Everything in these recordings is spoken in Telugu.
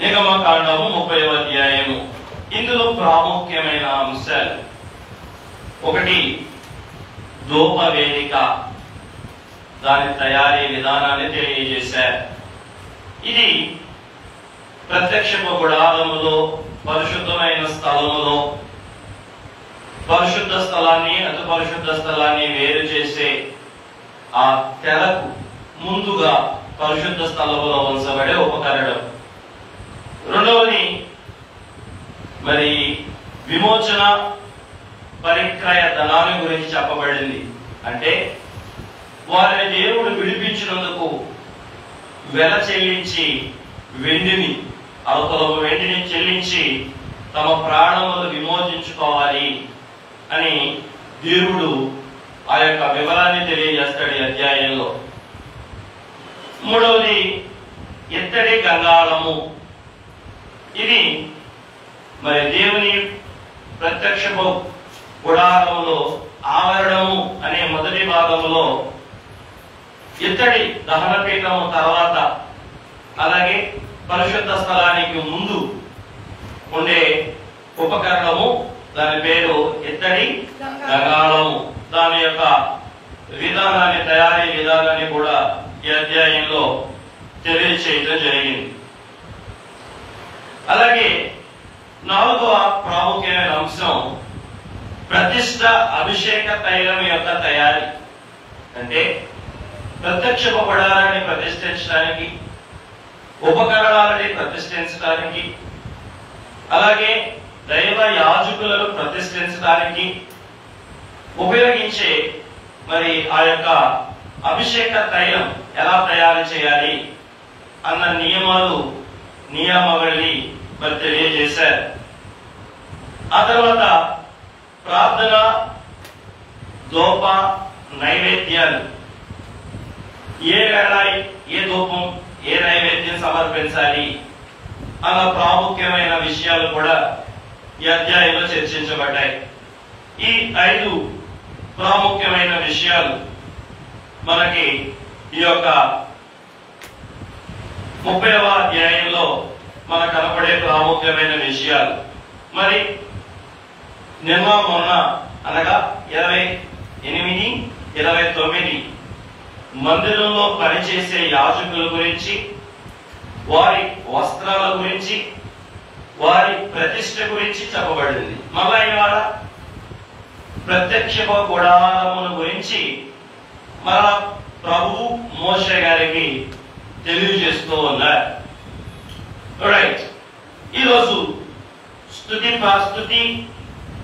నిగమకాండము 30వ అధ్యాయము. ఇందులో ప్రాముఖ్యమైన అంశాలు: ఒకటి, ధూపవేదిక, దాని తయారీ విధానాన్ని తెలియజేశారు. ఇది ప్రత్యక్షపు గుడారములో, పరిశుద్ధమైన స్థలములో పరిశుద్ధ స్థలాన్ని, అతి పరిశుద్ధ స్థలాన్ని వేరు చేసే ఆ తెరకు ముందుగా పరిశుద్ధ స్థలములో ఉంచబడే ఉపకరణం. రెండవది, మరి విమోచన పరిక్రయ ధనాన్ని గురించి చెప్పబడింది. అంటే వారిని దేవుడు విడిపించినందుకు వెల చెల్లించి వెండిని, అవతలపు వెండిని చెల్లించి తమ ప్రాణములు విమోచించుకోవాలి అని దేవుడు ఆ యొక్క వివరాన్ని తెలియజేస్తాడు ఈ అధ్యాయంలో. మూడవది, ఇత్తడి గంగాళము. ఇది మరి దేవుని ప్రత్యక్షపు గుడారములో ఆవరణము అనే మొదటి భాగములో ఇత్తడి దహనపీఠము తర్వాత, అలాగే పరిశుద్ధ స్థలానికి ముందు ఉండే ఉపకరణము, దాని పేరు ఇత్తడి గంగాళము. దాని యొక్క విధానాన్ని, తయారీ విధానాన్ని కూడా ఈ అధ్యాయంలో తెలియచేయడం జరిగింది. అలాగే నాలుగవ ప్రాముఖ్యమైన అంశం ప్రతిష్ట అభిషేక తైలం యొక్క తయారీ. అంటే ప్రత్యక్ష గుడారాన్ని ప్రతిష్ఠించడానికి, ఉపకరణాలని ప్రతిష్ఠించడానికి, అలాగే దైవ యాజకులను ప్రతిష్ఠించడానికి ఉపయోగించే మరి ఆ యొక్క అభిషేక తైలం ఎలా తయారు చేయాలి అన్న నియమావళి మరి తెలియజేశారు. ఆ తర్వాత ప్రార్థన, ధూప నైవేద్యాలు, ఏ వేళ ఏ ధూపం, ఏ నైవేద్యం సమర్పించాలి అన్న ప్రాముఖ్యమైన విషయాలు కూడా ఈ అధ్యాయంలో చర్చించబడ్డాయి. ఈ 5 ప్రాముఖ్యమైన విషయాలు మనకి ఈ యొక్క 30వ అధ్యాయంలో మనకు కనపడే ప్రాముఖ్యమైన విషయాలు. మరి నిన్న మొన్న అనగా 28, 29 మందిరంలో పనిచేసే యాజకుల గురించి, వారి వస్త్రాల గురించి, వారి ప్రతిష్ట గురించి చెప్పబడింది. మళ్ళా ఇవాళ ప్రత్యక్ష గుడారముల గురించి మన ప్రభువు మోషే గారికి తెలియజేస్తూ ఉన్నారు. రైట్. ఈరోజు స్తుతి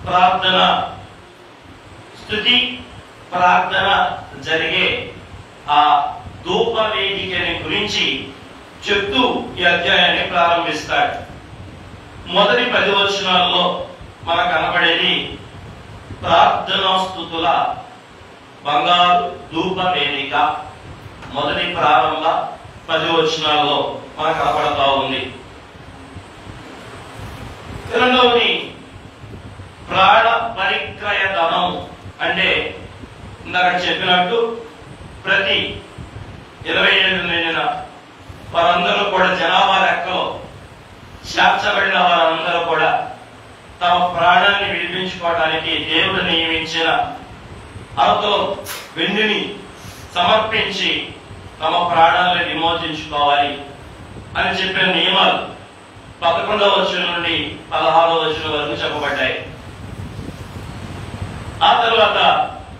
ప్రార్థన జరిగే ఆ ధూప వేదికని గురించి చెప్తూ ఈ అధ్యాయాన్ని ప్రారంభిస్తాడు. మొదటి 10 వచనాల్లో మనకు కనబడేది ప్రార్థనా స్తుతుల బంగారు ధూప వేదిక. మొదటి ప్రారంభ 10 వచనాల్లో మనకు కనపడతా ఉంది. రెండవది ప్రాణ పరిక్రయ ధనం. అంటే ఇందాక చెప్పినట్టు ప్రతి 27 నిండిన వారందరూ కూడా జనాభా లెక్కలో చేర్చబడిన వారందరూ కూడా తమ ప్రాణాన్ని విడిపించుకోవడానికి దేవుడు నియమించిన అంతలో వెండిని సమర్పించి తమ ప్రాణాలను విమోచించుకోవాలి అని చెప్పిన నియమాలు 11వ వచనం నుండి 16వ వచనం వరకు చెప్పబడ్డాయి. ఆ తర్వాత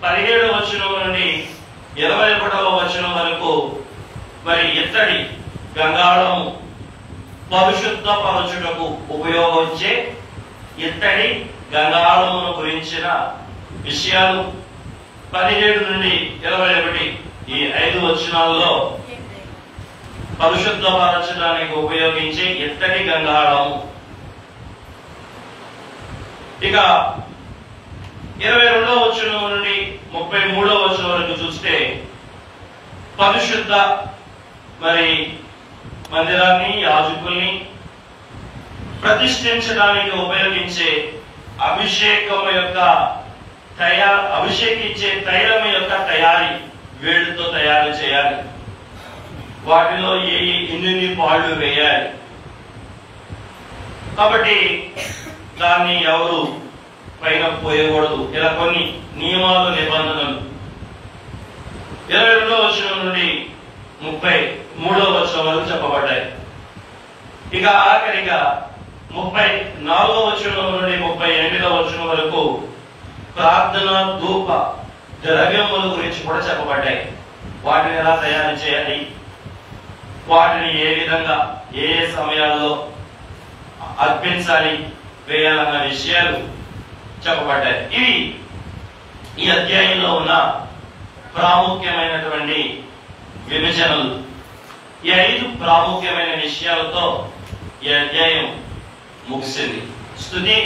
17వ వచనం నుండి 21వ వచనం వరకు మరి ఇత్తడి గంగాళము పరిశుద్ధ పరచుటకు ఉపయోగించే ఇత్తడి గంగాళమును గురించిన విషయాలు 17 నుండి 21 ఈ 5 వచనాల్లో పరిశుద్ధపరచడానికి ఉపయోగించే ఇత్తడి గంగాళము. ఇక 22వ వచనం నుండి 33వ వచనం వరకు చూస్తే పరిశుద్ధ మరి మందిరాన్ని, యాజకుల్ని ప్రతిష్ఠించడానికి ఉపయోగించే అభిషేకించే తైలం యొక్క తయారీ వేడితో తయారు చేయాలి. వాటిలో ఎన్ని పాళ్ళు వేయాలి, కాబట్టి దాన్ని ఎవరు పైన పోయకూడదు. ఇలా కొన్ని నియమాలు నిబంధనలు 22వ వచనం నుండి 33వ వచనం వరకు చెప్పబడ్డాయి. ఇక ఆఖరిగా 34వ వచనం నుండి 38వ వచనం వరకు ప్రార్థన ధూప ద్రవ్యముల గురించి కూడా చెప్పబడ్డాయి. వాటిని ఎలా తయారు చేయాలి, వాటిని ఏ విధంగా ఏ సమయాల్లో అర్పించాలి, వేయాలన్న విషయాలు చెప్పబడ్డాయి. ఇవి ఈ అధ్యాయంలో ఉన్న ప్రాముఖ్యమైనటువంటి విభజనలు. ఈ 5 ప్రాముఖ్యమైన విషయాలతో ఈ అధ్యాయం ముగిసింది. స్తుతి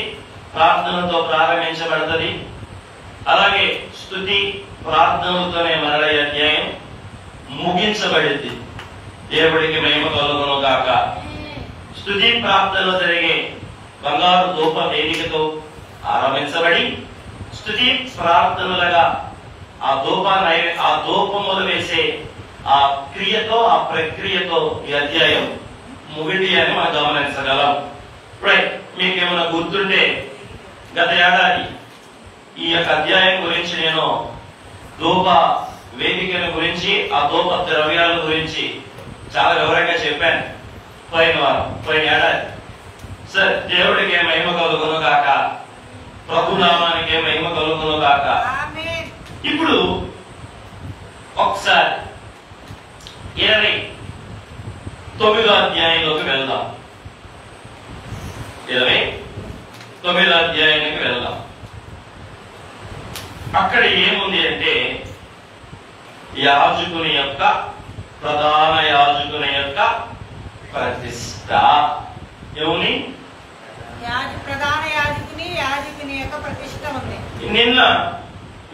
ప్రార్థనతో ప్రారంభించబడుతుంది. అలాగే స్తుతి ప్రార్థనలతోనే మరల అధ్యాయం ముగించబడింది. దేవుడికి మహిమ కలుగును గాక. స్తుతి ప్రార్థనలు జరిగే బంగారు ధూప వేదికతో ఆరంభించబడి స్తుతి ప్రార్థనలుగా ఆ ధూపములు వేసే ఆ క్రియతో ఆ ప్రక్రియతో ఈ అధ్యాయం ముగిడి అని మనం గమనించగలం. రైట్, మీకేమైనా గుర్తుంటే గత ఏడాది ఈ యొక్క అధ్యాయం గురించి నేను ధూప వేదికల గురించి ఆ ధూప ద్రవ్యాల గురించి చాలా వివరంగా చెప్పాను. పోయిన ఏడాది సార్ దేవుడికి మహిమ కలుగును గాక, ప్రభు నామానికి మహిమ కలుగును గాక. ఇప్పుడు ఒకసారి 29వ అధ్యాయంలోకి వెళ్దాం. 29వ అధ్యాయానికి వెళ్దాం. అక్కడ ఏముంది అంటే యాజకుని యొక్క ప్రధాన యాజకుని యొక్క ప్రతిష్ట. ఏముని? ప్రధాన యాజకుని యొక్క ప్రతిష్ట ఉంది. నిన్న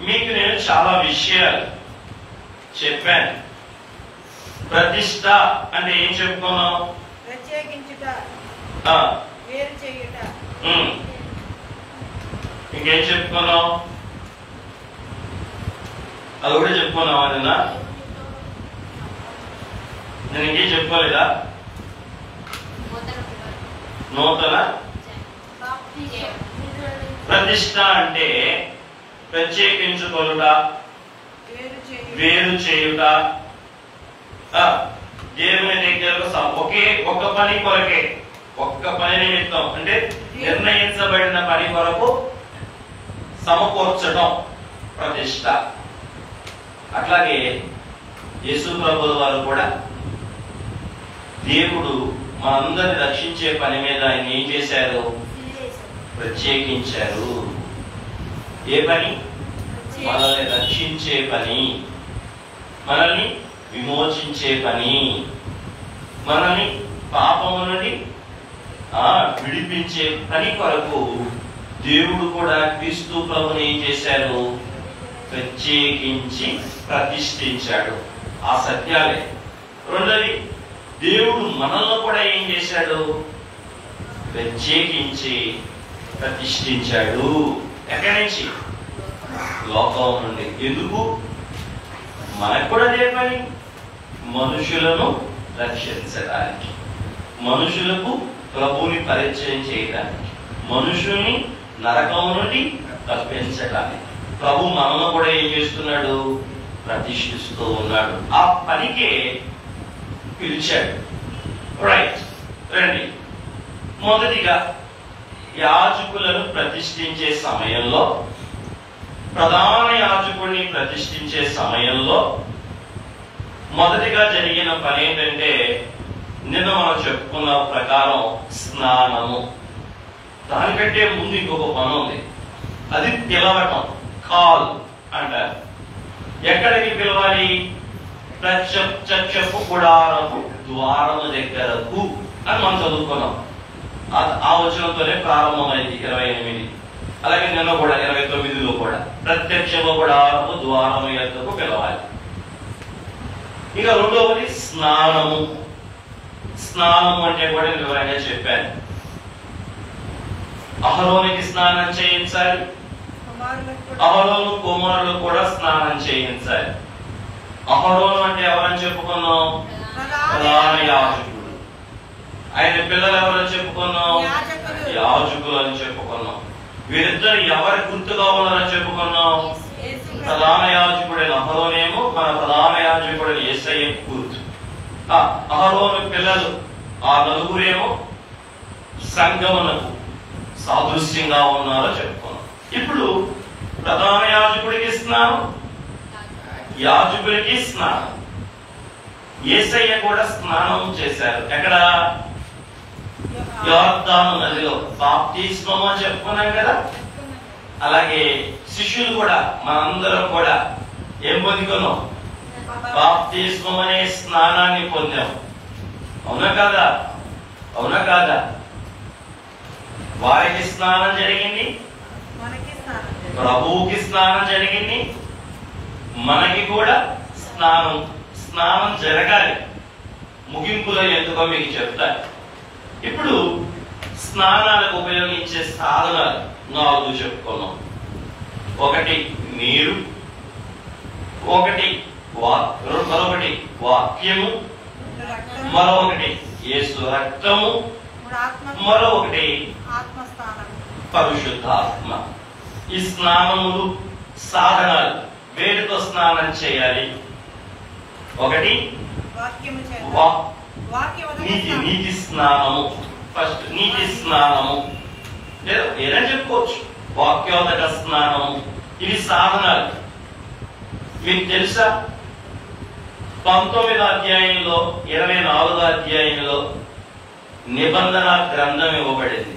మీకు నేను చాలా విషయాలు చెప్పాను. ప్రతిష్ట అంటే ఏం చెప్పుకున్నాం? ప్రత్యేకించుట, వేరు చేయుట. ఇంకేం చెప్పుకున్నాం? అది కూడా చెప్పుకున్నావా నిన్న? నేను ఇంకేం చెప్పుకోలేదా? నూతన ప్రతిష్ట అంటే ప్రత్యేకించుకొనుట, వేరు చేయుట. దేవుని దగ్గర ఒక్క పని కొరకే, ఒక్క పని నిమిత్తం అంటే నిర్ణయించబడిన పని కొరకు సమకూర్చడం ప్రతిష్ట. అట్లాగే యేసు ప్రభుల వారు కూడా దేవుడు మనందరిని రక్షించే పని మీద ఆయన ఏం చేశారు? ప్రత్యేకించారు. ఏ పని? మనల్ని రక్షించే పని, మనల్ని విమోచించే పని, మనల్ని పాపము నుండి విడిపించే పని కొరకు దేవుడు కూడా క్రీస్తు ప్రభుని ఏం చేశారు? ప్రత్యేకించి ప్రతిష్ఠించాడు. ఆ సత్యాలే. రెండోది, దేవుడు మనల్ని కూడా ఏం చేశాడు? ప్రత్యేకించి ప్రతిష్ఠించాడు. ఎక్కడి నుంచి? లోకం నుండి. ఎందుకు? మనకు కూడా అదే పని, మనుషులను రక్షించడానికి, మనుషులకు ప్రభువుని పరిచయం చేయడానికి, మనుషుల్ని నరకం నుండి తప్పించడానికి ప్రభు మనల్ని కూడా ఏం చేస్తున్నాడు? ప్రతిష్ఠిస్తూ ఉన్నాడు. ఆ పనికే పిలిచాడు. రైట్, రండి. మొదటిగా యాజకులను ప్రతిష్ఠించే సమయంలో, ప్రధాన యాజకుడిని ప్రతిష్ఠించే సమయంలో మొదటిగా జరిగిన పని ఏంటంటే, నిన్న మనం చెప్పుకున్న ప్రకారం స్నానము. దానికంటే ముందు ఇంకొక పని ఉంది, అది పిలవటం, కాల్ అంటారు. ఎక్కడికి పిలవాలి? ప్రత్యక్షపు గుడారము ద్వారము దగ్గరకు అని మనం చదువుకున్నాం. ఆ వచనంతోనే ప్రారంభమైంది 28. అలాగే నిన్న కూడా 29లో కూడా ప్రత్యక్షపు గుడారము ద్వారము యొద్దకు పిలవాలి. ఇక రెండవది స్నానము. స్నానము అంటే కూడా వివరంగా చెప్పాను. అహరోనికి స్నానం చేయించాలి, అహరోను కుమారులు కూడా స్నానం చేయించాలి. అహరోను అంటే ఎవరని చెప్పుకున్నాం? ప్రధాన యాజకుడు. ఆయన పిల్లలు ఎవరని చెప్పుకున్నాం? యాజకులు అని చెప్పుకున్నాం. వీరిద్దరు ఎవరి గుర్తుగా ఉన్నారని చెప్పుకున్నాం? ప్రధాన యాజకుడైన అహరోనేమో మన ప్రధాన యాజకుడైన యేసయ్య గుర్తు. అహరోను పిల్లలు ఆ నలుగురేమో సంగమునకు సాదృశ్యంగా ఉన్నారో చెప్పుకున్నాం. ఇప్పుడు ప్రధాన యాజకుడికి స్నానం, యాజకుడికి స్నానం. యేసయ్య కూడా స్నానం చేశారు. ఎక్కడ? యోర్దాను నదిలో బాప్తిస్మం అని చెప్పుకున్నాం కదా. అలాగే శిష్యులు కూడా మనందరం కూడా ఏం పొందుకున్నాం? బాప్తిస్మం అనే స్నానాన్ని పొందాం. అవునా కాదా? అవునా కాదా? వారికి స్నానం జరిగింది, ప్రభువుకి స్నానం జరిగింది, మనకి కూడా స్నానం జరగాలి. ముగింపులో ఎందుకో మీకు చెప్తారు. ఇప్పుడు స్నానాలకు ఉపయోగించే సాధనాలు 4 చెప్పుకున్నాం. ఒకటి నీరు, మరొకటి వాక్యము, మరొకటి యేసు రక్తము, మరొకటి పరిశుద్ధాత్మ. ఈ స్నానములు సాధనాలు వేటితో స్నానం చేయాలి? ఒకటి నీటి స్నానము. ఫస్ట్ నీటి స్నానము, ఏదైనా చెప్పుకోవచ్చు. వాక్యోదక స్నానము. ఇవి సాధనాలు. మీకు తెలుసా? 19వ అధ్యాయంలో 24వ అధ్యాయంలో నిబంధన గ్రంథం ఇవ్వబడింది.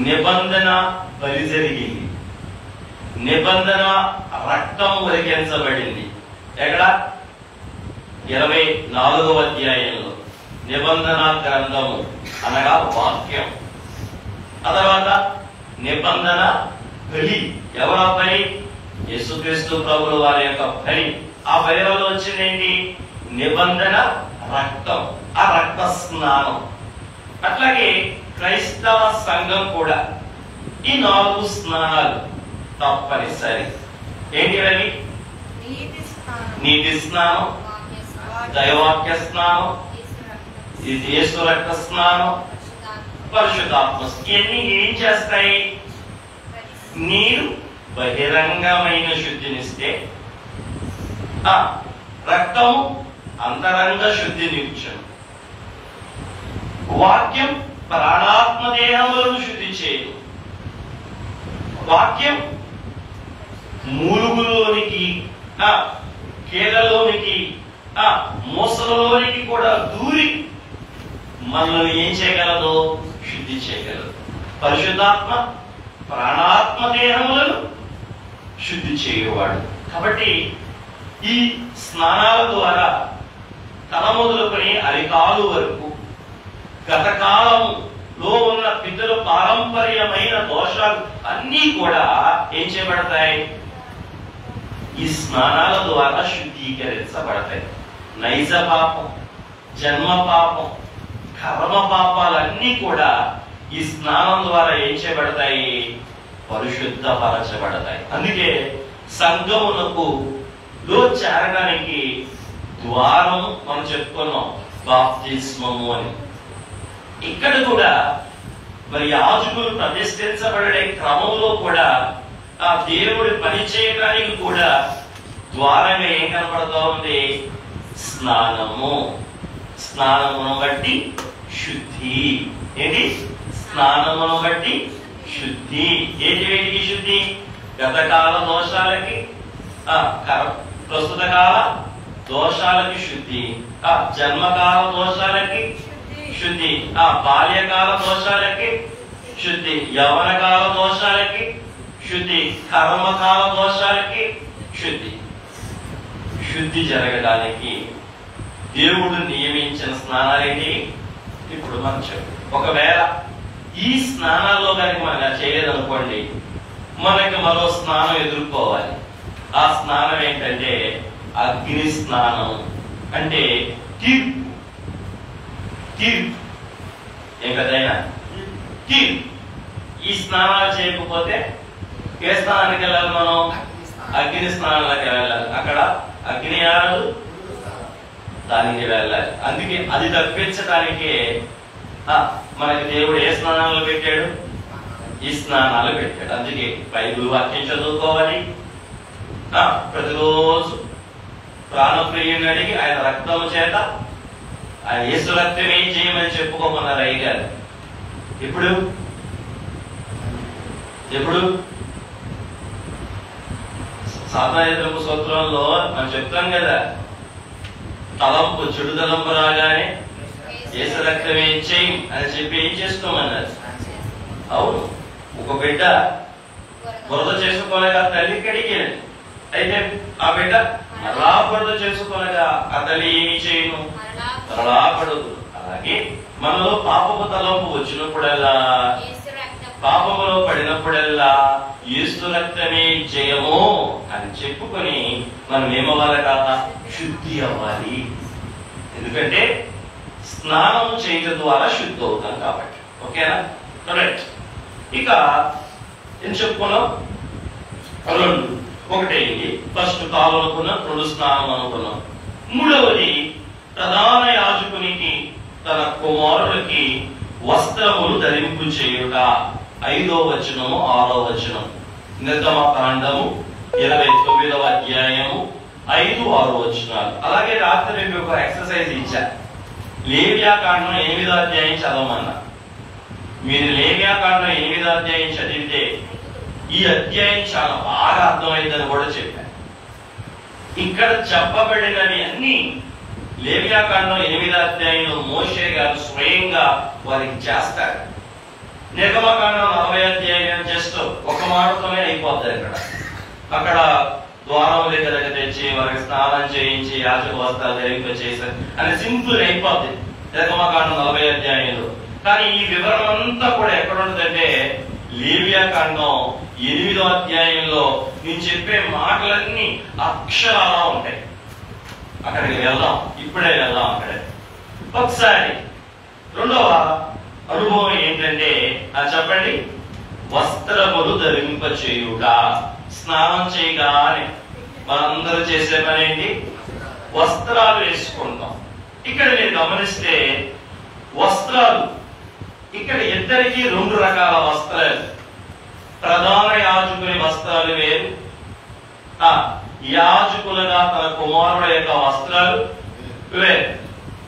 నిబంధన బలి జరిగింది. నిబంధన రక్తం ఒలికించబడింది. ఎక్కడ? 24వ అధ్యాయంలో నిబంధన గ్రంథము అనగా వాక్యం. ఆ తర్వాత నిబంధన బలి. ఎవరా బలి? యేసుక్రీస్తు ప్రభుల వారి యొక్క బలి. ఆ బలి వల్ల వచ్చిందేంటి? నిబంధన రక్తం, ఆ రక్త స్నానం. అట్లాగే క్రైస్తవ సంఘం కూడా ఈ 4 స్నానాలు తప్పనిసరి. ఏంటివని? నీటి స్నానం, దైవాక్య స్నానం, యేసు రక్త స్నానం, పరిశుద్ధాత్మ. ఇవన్నీ ఏం చేస్తాయి? నీరు బహిరంగమైన శుద్ధినిస్తే, రక్తము అంతరంగ శుద్ధినిచ్చును. వాక్యం ప్రాణాత్మ దేహములను శుద్ధి చేయదు. వాక్యం మూలుగులోనికి, కీళ్ళలోనికి, మోసలలోనికి కూడా దూరి మనల్ని ఏం చేయగలదు? శుద్ధి చేయగలదు. పరిశుద్ధాత్మ ప్రాణాత్మ దేహములను శుద్ధి చేయవాడు. కాబట్టి ఈ స్నానాల ద్వారా తల మొదలుకొని అరికాలు వరకు గతకాలంలో ఉన్న పితృ పారంపర్యమైన దోషాలు అన్నీ కూడా ఏం చేయబడతాయి? ఈ స్నానాల ద్వారా శుద్ధీకరించబడతాయి. నైజ పాపం, జన్మ పాపం, కర్మ పాపాలన్నీ కూడా ఈ స్నానం ద్వారా ఏం చేయబడతాయి? పరిశుద్ధపరచబడతాయి. అందుకే సంఘమునకు లో చేరడానికి ద్వారం మనం చెప్పుకున్నాం బాప్తిస్మము అని. ఇక్కడ కూడా మరి యాజకులు ప్రతిష్ఠించబడే క్రమంలో కూడా ఆ దేవుడి పని చేయడానికి కూడా ద్వారంగా ఏం కనపడుతూ ఉంది? స్నానము. స్నానమును బట్టి శుద్ధి. ఏంటి? స్నానమును బట్టి శుద్ధి. ఏంటి శుద్ధి? గతకాల దోషాలకి, ప్రస్తుత కాల దోషాలకి శుద్ధి, జన్మకాల దోషాలకి శుద్ధి, బాల్యకాల దోషాలకి శుద్ధి, యవనకాల దోషాలకి శుద్ధి, కర్మకాల దోషాలకి శుద్ధి. శుద్ధి జరగడానికి దేవుడు నియమించిన స్నానాలేంటి? ఇప్పుడు మనం చెప్పు. ఒకవేళ ఈ స్నానాల్లో కనుక మనం చేయలేదనుకోండి, మనకి మరో స్నానం ఎదుర్కోవాలి. ఆ స్నానం ఏంటంటే అగ్ని స్నానం. అంటే తీర్పు. ఏం కదైనా తీర్పు. ఈ స్నానాలు చేయకపోతే ఏ స్నానానికి వెళ్ళాలి? మనం అగ్ని స్నానాలకి వెళ్ళాలి. అక్కడ అగ్ని ఆడదు, దానికి వెళ్ళాలి. అందుకే అది తప్పించడానికే మనకి దేవుడు ఏ స్నానాలు పెట్టాడు? ఈ స్నానాలు పెట్టాడు. అందుకే బైబిల్ వాక్యం చదువుకోవాలి. ప్రతిరోజు ప్రాణప్రియుని అడిగి ఆయన రక్తము చేత ఆయన యేసు రక్తం ఏం చేయమని చెప్పుకోమన్నారు అయ్యగారు. ఎప్పుడు ఎప్పుడు సాధారణ సూత్రంలో మనం చెప్తాం కదా, తలంపు చెడు తలంపు రాగానే యేసు రక్తం ఏం చేయి అని చెప్పి ఏం చేసుకోమన్నారు. అవును, ఒక బిడ్డ బురద చేసుకోనగా తల్లి కడిగాడు. అయితే ఆ బిడ్డ మరలా బురద చేసుకోనగా ఆ తల్లి ఏమి చేయను, మరలా పడదు. అలాగే మనలో పాపపు తలంపు వచ్చినప్పుడల్లా, పాపములో పడినప్పుడల్లా యేసు రక్తమే జయము అని చెప్పుకొని మనం ఏమవ్వాలి కదా, శుద్ధి అవ్వాలి. ఎందుకంటే స్నానం చేయడం ద్వారా శుద్ధి అవుతాం కాబట్టి. ఓకేనా? కరెక్ట్. ఇక ఏం చెప్పుకున్నాం? రెండు. ఒకటేంటి? ఫస్ట్ కాలు అనుకున్నాం, రెండు స్నానం అనుకున్నాం. మూడవది ప్రధాన యాజకునికి తన కుమారుడికి వస్త్రములు ధరింపు చేయుట. 5వ వచనము 6వ వచనం. నిర్గమకాండము 29వ అధ్యాయము 5, 6 వచనాలు. అలాగే రాత్రి మీకు ఒక ఎక్సర్సైజ్ ఇచ్చా. లేవ్యాకాండం 8వ అధ్యాయం చదవమన్నా. మీరు లేవ్యాకాండం 8వ అధ్యాయం చదివితే ఈ అధ్యాయం చాలా బాగా అర్థమైందని కూడా చెప్పాను. ఇక్కడ చెప్పబడినవి అన్ని లేవ్యాకాండం 8వ అధ్యాయంలో మోషే గారు స్వయంగా వారికి చేస్తారు. నిర్గమకాండం 40వ అధ్యాయం జస్ట్ ఒక మాటతోనే అయిపోతాయి. అక్కడ ద్వారం దగ్గరకు తెచ్చి వారికి స్నానం చేయించి యాజక వస్త్రాలు ధరింప చేశారు అని సింపుల్ అయిపోతుంది నిర్గమకాండం 40వ అధ్యాయంలో. కానీ ఈ వివరణ అంతా కూడా ఎక్కడ ఉంటుందంటే లేవ్యాకాండం 8వ అధ్యాయంలో నేను చెప్పే మాటలన్నీ అక్షరాలా ఉంటాయి. అక్కడికి వెళ్దాం, ఇప్పుడే వెళ్దాం. అక్కడే ఒకసారి రెండవ అనుభవం ఏంటంటే చెప్పండి, వస్త్రములు ధరింప చేయుట. స్నానం చేయగానే మనందరూ చేసే పని ఏంటి? వస్త్రాలు వేసుకుంటాం. ఇక్కడ మీరు గమనిస్తే వస్త్రాలు ఇక్కడ ఇద్దరికి 2 రకాల వస్త్రాలు. ప్రధాన యాజకుని వస్త్రాలు వేరు, యాజకులుగా తన కుమారుడు యొక్క వస్త్రాలు వేరు.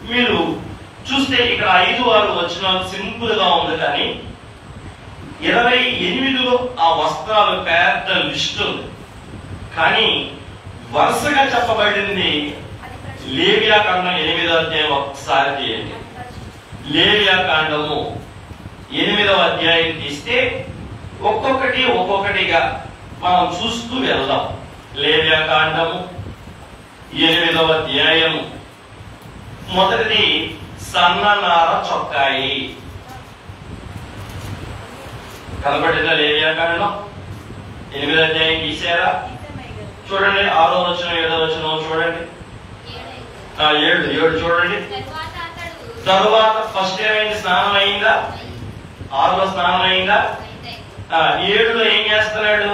మీరు చూస్తే ఇక్కడ 5, 6 వచనాలు సింపుల్ గా ఉంది. కానీ 28లో ఆ వస్త్రాలు పెద్ద లిస్ట్ ఉంది. కానీ వరుసగా చెప్పబడింది లేవ్యాకాండం 8వ అధ్యాయం. ఒకసారి తీయండి. లేవ్యాకాండము 8వ అధ్యాయం తీస్తే ఒక్కొక్కటిగా మనం చూస్తూ వెళ్దాం. లేవ్యాకాండము 8వ అధ్యాయము. మొదటిది సన్ననార చొక్కాయి. కనబడిందా? లేవ్యాకాండం 8వ అధ్యాయం తీసారా? చూడండి 6వ వచనం 7వ వచనం చూడండి. 7 చూడండి. తరువాత ఫస్ట్ ఏమైంది? స్నానం అయిందా? 6లో స్నానం అయిందా? 7లో ఏం చేస్తున్నాడు?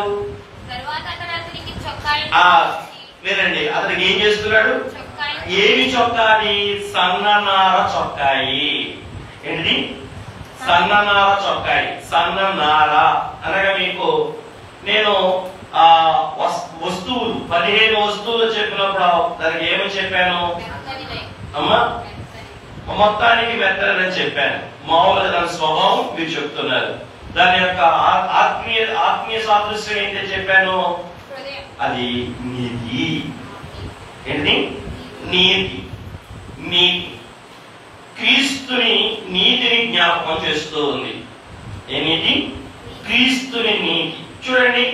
లేదండి, అతనికి ఏం చేస్తున్నాడు? ఏమి చొక్కాయి? సన్ననార చొక్కాయి. ఏంటిది? సన్ననార చొక్కాయి. సన్ననార అనగా మీకు నేను వస్తువులు 15 వస్తువులు చెప్పినప్పుడు దానికి ఏమని చెప్పాను అమ్మా? మొత్తానికి మెత్తనని చెప్పాను. మామూలుగా దాని స్వభావం మీరు చెప్తున్నారు. దాని యొక్క ఆత్మీయ సాదృశ్యం ఏంటో చెప్పాను. అది నీతి. ఏంటి? నీతి. నీతి. క్రీస్తుని నీతిని జ్ఞాపకం చేస్తూ ఉంది. ఏ నీతి? క్రీస్తుని నీతి. చూడండి,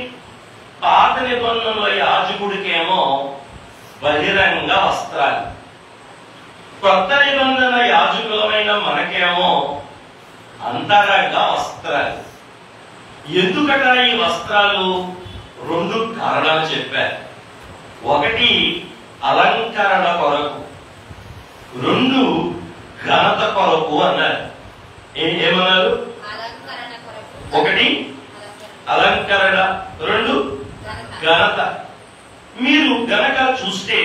పాత నిబంధనలో యాజకుడికేమో బహిరంగ వస్త్రాలు, కొత్త నిబంధన యాజకులమైన మనకేమో అంతరంగ వస్త్రాలు. ఎందుకట ఈ వస్త్రాలు? 2 కారణాలు చెప్పారు. ఒకటి అలంకరణ కొరకు, 2 ఘనత కొరకు అన్నారు. ఏమన్నారు? 1 అలంకరణ, 2 ఘనత. మీరు గనక చూస్తే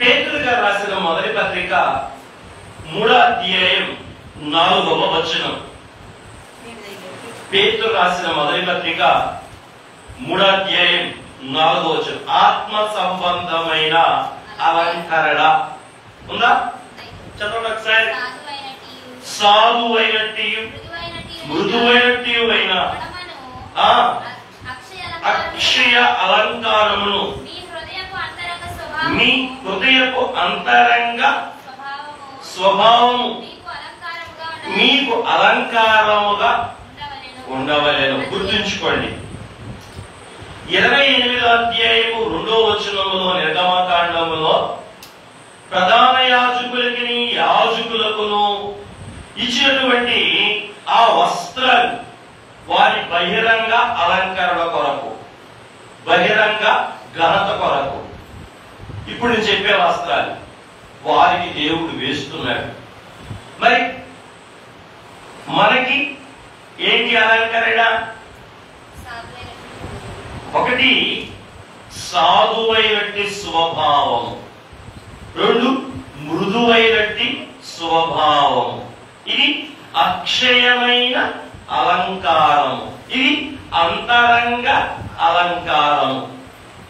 పేతురు గారు రాసిన మొదటి పత్రిక 3వ అధ్యాయం 4వ వచనం. పేతురు రాసిన మొదటి పత్రిక 3వ అధ్యాయం 4వ వచనం. ఆత్మ సంబంధమైన అలంకరణ ఉందా? చదవండి ఒకసారి. సాధువైనట్టు మృదువైనట్టు అయిన అక్షయ అలంకారమును మీ హృదయపు అంతరంగ స్వభావము మీకు అలంకారముగా ఉండవలెను. గుర్తుంచుకోండి. 28వ అధ్యాయము 2వ వచనములో నిర్గమకాండములో ప్రధాన యాజకులకి యాజకులకును ఇచ్చినటువంటి ఆ వస్త్రాలు వారి బహిరంగ అలంకరణ కొరకు, బహిరంగ ఘనత కొరకు. ఇప్పుడు నేను చెప్పే వస్త్రాలు వారికి దేవుడు వేస్తున్నాడు. మరి మనకి ఏంటి అలంకరణ? ఒకటి సాధువైనట్టి స్వభావము, 2 మృదువైనట్టి స్వభావము. ఇది అక్షయమైన అలంకారము, ఇది అంతరంగ అలంకారము.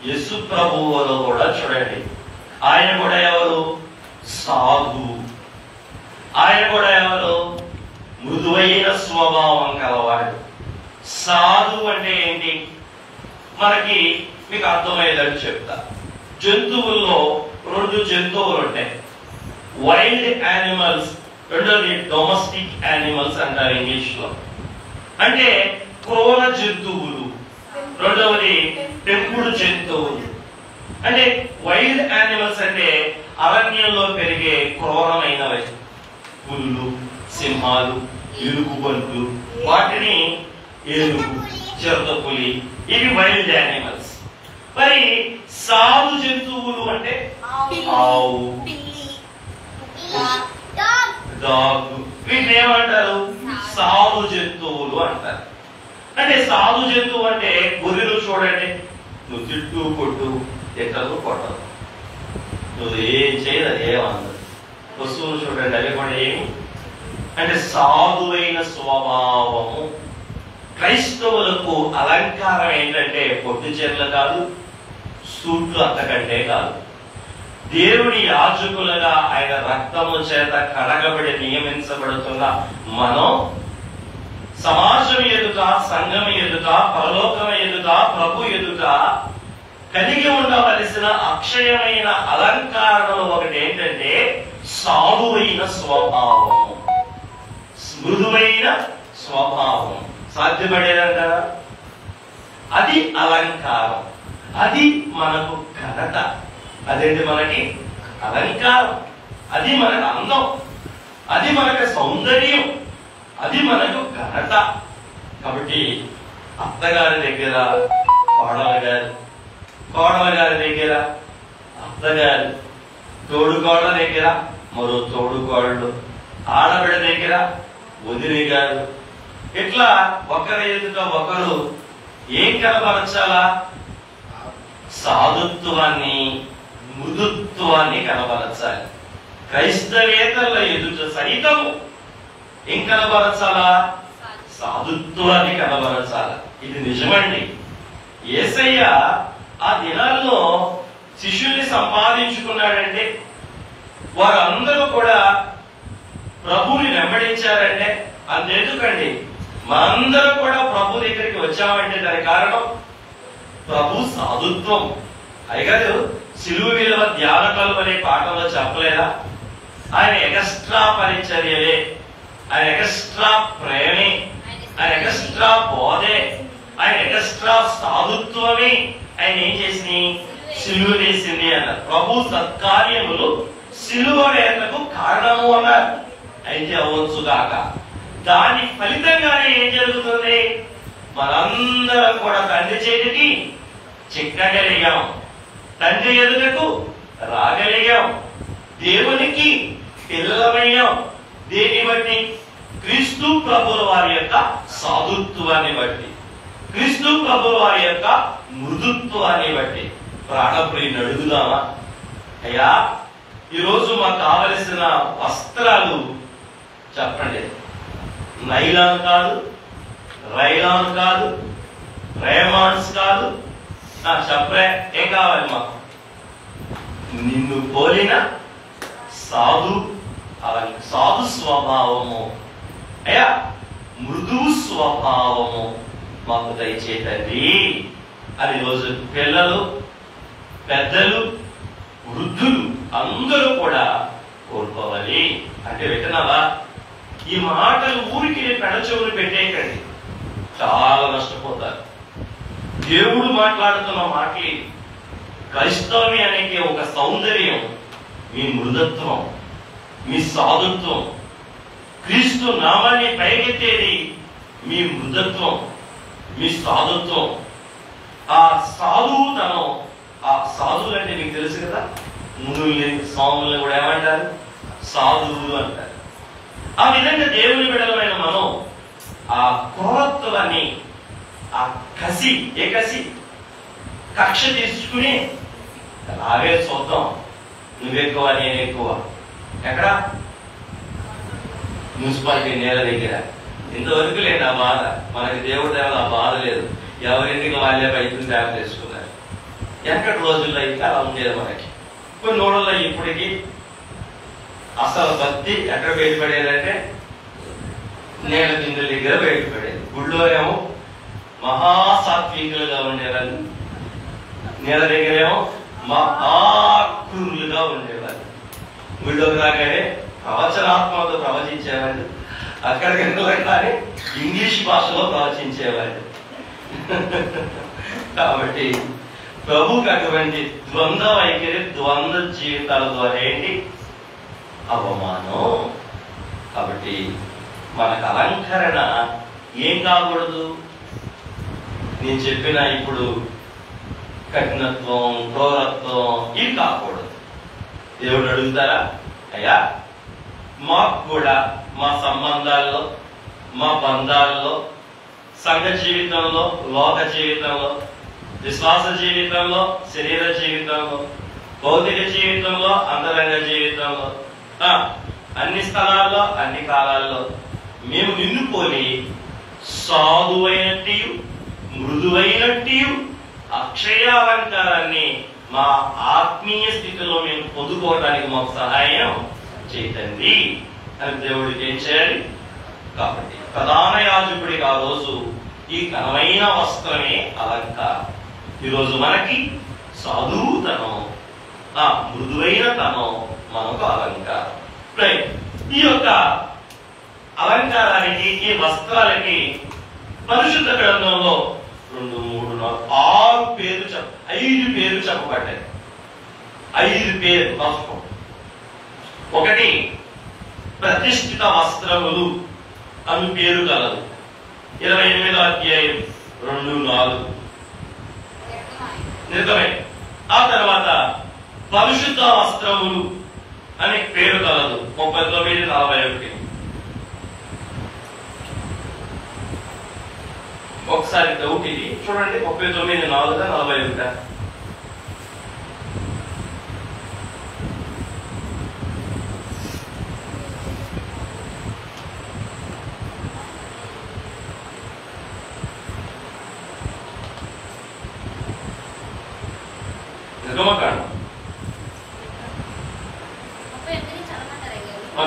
యేసు ప్రభువులో కూడా చూడండి, ఆయన కూడా ఎవరు? సాధు. ఆయన కూడా ఎవరు? మృదువైన స్వభావం కలవాడు. సాధు అంటే ఏంటి? మనకి మీకు అర్థమయ్యేదని చెప్తా. జంతువుల్లో 2 జంతువులు ఉంటాయి. వైల్డ్ యానిమల్స్, రెండోది డొమెస్టిక్ యానిమల్స్ అంటారు ఇంగ్లీష్ లో. అంటే క్రూర జంతువులు, రెండవది పెంపుడు జంతువులు. అంటే వైల్డ్ యానిమల్స్ అంటే అరణ్యంలో పెరిగే క్రూరమైనవి, పుల్లు, సింహాలు, ఎలుగుబంట్లు, వాటిని ఏనుగు, చిరుతపులి, ఇవి వైల్డ్ యానిమల్స్. మరి సాధు జంతువులు అంటే ఆవు, డాగ్, వీటిని ఏమంటారు? సాధు జంతువులు అంటారు. అంటే సాధు జంతువు అంటే గొర్రెలు చూడండి, నువ్వు తిట్టు కొట్టు, తిట్టదు కొట్టదు, నువ్వు ఏం చేయదు, ఏమన్నది. వస్తువులు చూడండి, అవి కూడా ఏమి అంటే సాధువైన స్వభావము. క్రైస్తవులకు అలంకారం ఏంటంటే పొట్టు చీరలు కాదు, సూట్లు అంతకంటే కాదు. దేవుని యాజకులుగా ఆయన రక్తము చేత కడగబడి నియమించబడుతున్న మనం సమాజం ఎదుట, సంఘం ఎదుట, పరలోకం ఎదుట, ప్రభు ఎదుట కలిగి ఉండవలసిన అక్షయమైన అలంకారంలో ఒకటి ఏంటంటే సాధువైన స్వభావము, మృదువైన స్వభావం. సాధ్యపడేదంట. అది అలంకారం, అది మనకు ఘనత. అదేంటి? మనకి అలంకారం, అది మనకు అందం, అది మనకు సౌందర్యం, అది మనకు ఘనత. కాబట్టి అత్తగారి దగ్గర కోడల గారు, కోడల గారి దగ్గర అత్తగారు, తోడుకోడల దగ్గర మరో తోడుకోడలు, ఆడబిడ్డ దగ్గర వదిలి గారు. ఇట్లా ఒకరి ఎదుట ఒకరు ఏం కనబరచాలా? సాధుత్వాన్ని, మృదుత్వాన్ని కనబరచాలి. క్రైస్తవేతరుల ఎదుట సైతము ఏం కనబరచాలా? సాధుత్వాన్ని కనబరచాలి. ఇది నిజమండి. యేసయ్య ఆ దినాల్లో శిష్యుల్ని సంపాదించుకున్నాడంటే, వారందరూ కూడా ప్రభువుని వెంబడించారంటే అంతెందుకండి, మనందరం కూడా ప్రభు దగ్గరికి వచ్చామంటే దానికి కారణం ప్రభు సాధుత్వం. అయిగారు సిలువ విలువ ధ్యానకాలు అనే పాఠంలో చెప్పలేదా? ఆయన ఎక్స్ట్రా పరిచర్యలే, ఆయన ఎక్స్ట్రా ప్రేమే, ఆయన ఎక్స్ట్రా బోధే, ఆయన ఎక్స్ట్రా సాధుత్వమే ఆయన ఏం చేసింది? సిలువ వేసింది అన్నారు. ప్రభు సత్కార్యములు సిలువ వేతకు కారణము అన్నారు. అయితే అవ్వచ్చు కాక దాని ఫలితంగానే ఏం జరుగుతుంది? మనందరం కూడా తండ్రి చేతికి చిక్కగలిగాం, తండ్రి ఎదుటకు రాగలిగాం, దేవునికి పిల్లలమయ్యాం. దేని బట్టి? క్రీస్తు ప్రభుల వారి యొక్క సాధుత్వాన్ని బట్టి, క్రీస్తు ప్రభుల వారి యొక్క మృదుత్వాన్ని బట్టి. ప్రాణప్రియుని అడుగుదామా? అయ్యా, ఈరోజు మాకు కావలసిన వస్త్రాలు చెప్పండి. నైలాన్ కాదు, రైలాన్ కాదు, రేమాన్స్ కాదు. చెప్పరే, ఏం కావాలి మాకు? నిన్ను పోలిన సాధు సాధు స్వభావము, అయ్యా మృదువు స్వభావము మాకు దయచేతండి అని రోజు పిల్లలు, పెద్దలు, వృద్ధులు అందరూ కూడా కోరుకోవాలి. అంటే వింటున్నావా? ఈ మాటలు ఊరికి పెడచెవులు పెట్టేయకండి, చాలా నష్టపోతారు. దేవుడు మాట్లాడుతున్న మాటలు క్రైస్తవం అనేది ఒక సౌందర్యం, మీ మృదత్వం, మీ సాధుత్వం. క్రీస్తు నామాన్ని పైకెత్తేది మీ మృదత్వం, మీ సాధుత్వం. ఆ సాధువుతనం, ఆ సాధువులు అంటే మీకు తెలుసు కదా, మునుల్ని స్వాముల్ని కూడా ఏమంటారు? సాధువులు అంటారు. ఆ విధంగా దేవుని బిడ్డలమైన మనం ఆ క్రూరత్వాన్ని, ఆ కసి, ఏ కసి? కక్ష తీసుకుని అలాగే చూద్దాం, నువ్వెక్కువ నేను ఎక్కువ. ఎక్కడ? మున్సిపాలిటీ నేల దగ్గర. ఇంతవరకు లేదు ఆ బాధ. మనకి దేవుడి దేవత ఆ బాధ లేదు. ఎవరింటికి వాళ్ళే బయటకు తయారు చేసుకున్నారు. ఎక్కడి రోజుల్లో ఇంకా అలా ఉండేది మనకి. కొన్ని ఊళ్ళలో ఇప్పటికి అసలు భక్తి ఎక్కడ బయటపడేదంటే నేల బిందుల దగ్గర బయటపడేది. గుళ్ళో ఏమో మహాసాత్వికులుగా ఉండేవాళ్ళు, నేల దగ్గరేమో మహాక్రూరులుగా ఉండేవాళ్ళు. గుళ్ళోకి రాగానే ప్రవచనాత్మతో ప్రవచించేవాళ్ళు, అక్కడికి వెళ్ళగానే ఇంగ్లీష్ భాషలో ప్రవచించేవాళ్ళు. కాబట్టి ప్రభుకి అటువంటి ద్వంద్వ వైఖరి, ద్వంద్వ జీవితాల ద్వారా ఏంటి? అవమానం. కాబట్టి మనకు అలంకరణ ఏం కాకూడదు? నేను చెప్పిన ఇప్పుడు కఠినత్వం, క్రూరత్వం ఇవి కాకూడదు. దేవుడు అడుగుతారా? అయ్యా మాకు కూడా మా సంబంధాల్లో, మా బంధాల్లో, సంఘ జీవితంలో, లోక జీవితంలో, విశ్వాస జీవితంలో, శరీర జీవితంలో, భౌతిక జీవితంలో, అంతరంగ జీవితంలో, అన్ని స్థలాల్లో, అన్ని కాలాల్లో మేము నిన్ను పోలి సాధువైనట్టు, మృదువైనట్టు అక్షయ అలంకారాన్ని మా ఆత్మీయ స్థితిలో మేము పొందుకోవడానికి మాకు సహాయం చేయండి అని దేవుడికి ఏం చేయాలి? కాబట్టి ప్రధాన యాజకుడికి ఆ రోజు ఈ ఘనమైన వస్త్రమే అలంకారం. ఈరోజు మనకి సాధువుతనం, ఆ మృదువైన తనం మనకు అలంకారం. ఈ యొక్క అలంకారానికి, ఈ వస్త్రాలకి పరిశుద్ధ గ్రంథంలో 2, 3, 4, 6 పేర్లు 5 పేర్లు చెప్పబడ్డాయి. 5 పేర్లు రాసుకో. ఒకటి ప్రతిష్ఠిత వస్త్రములు అని పేరు కలదు. 28వ అధ్యాయం 2, 4 నిజమే. ఆ తర్వాత పరిశుద్ధ వస్త్రములు అని పేరు కలదు. 39, 41. ఒకసారి డౌట్ ఇది చూడండి. 39, 4, 41.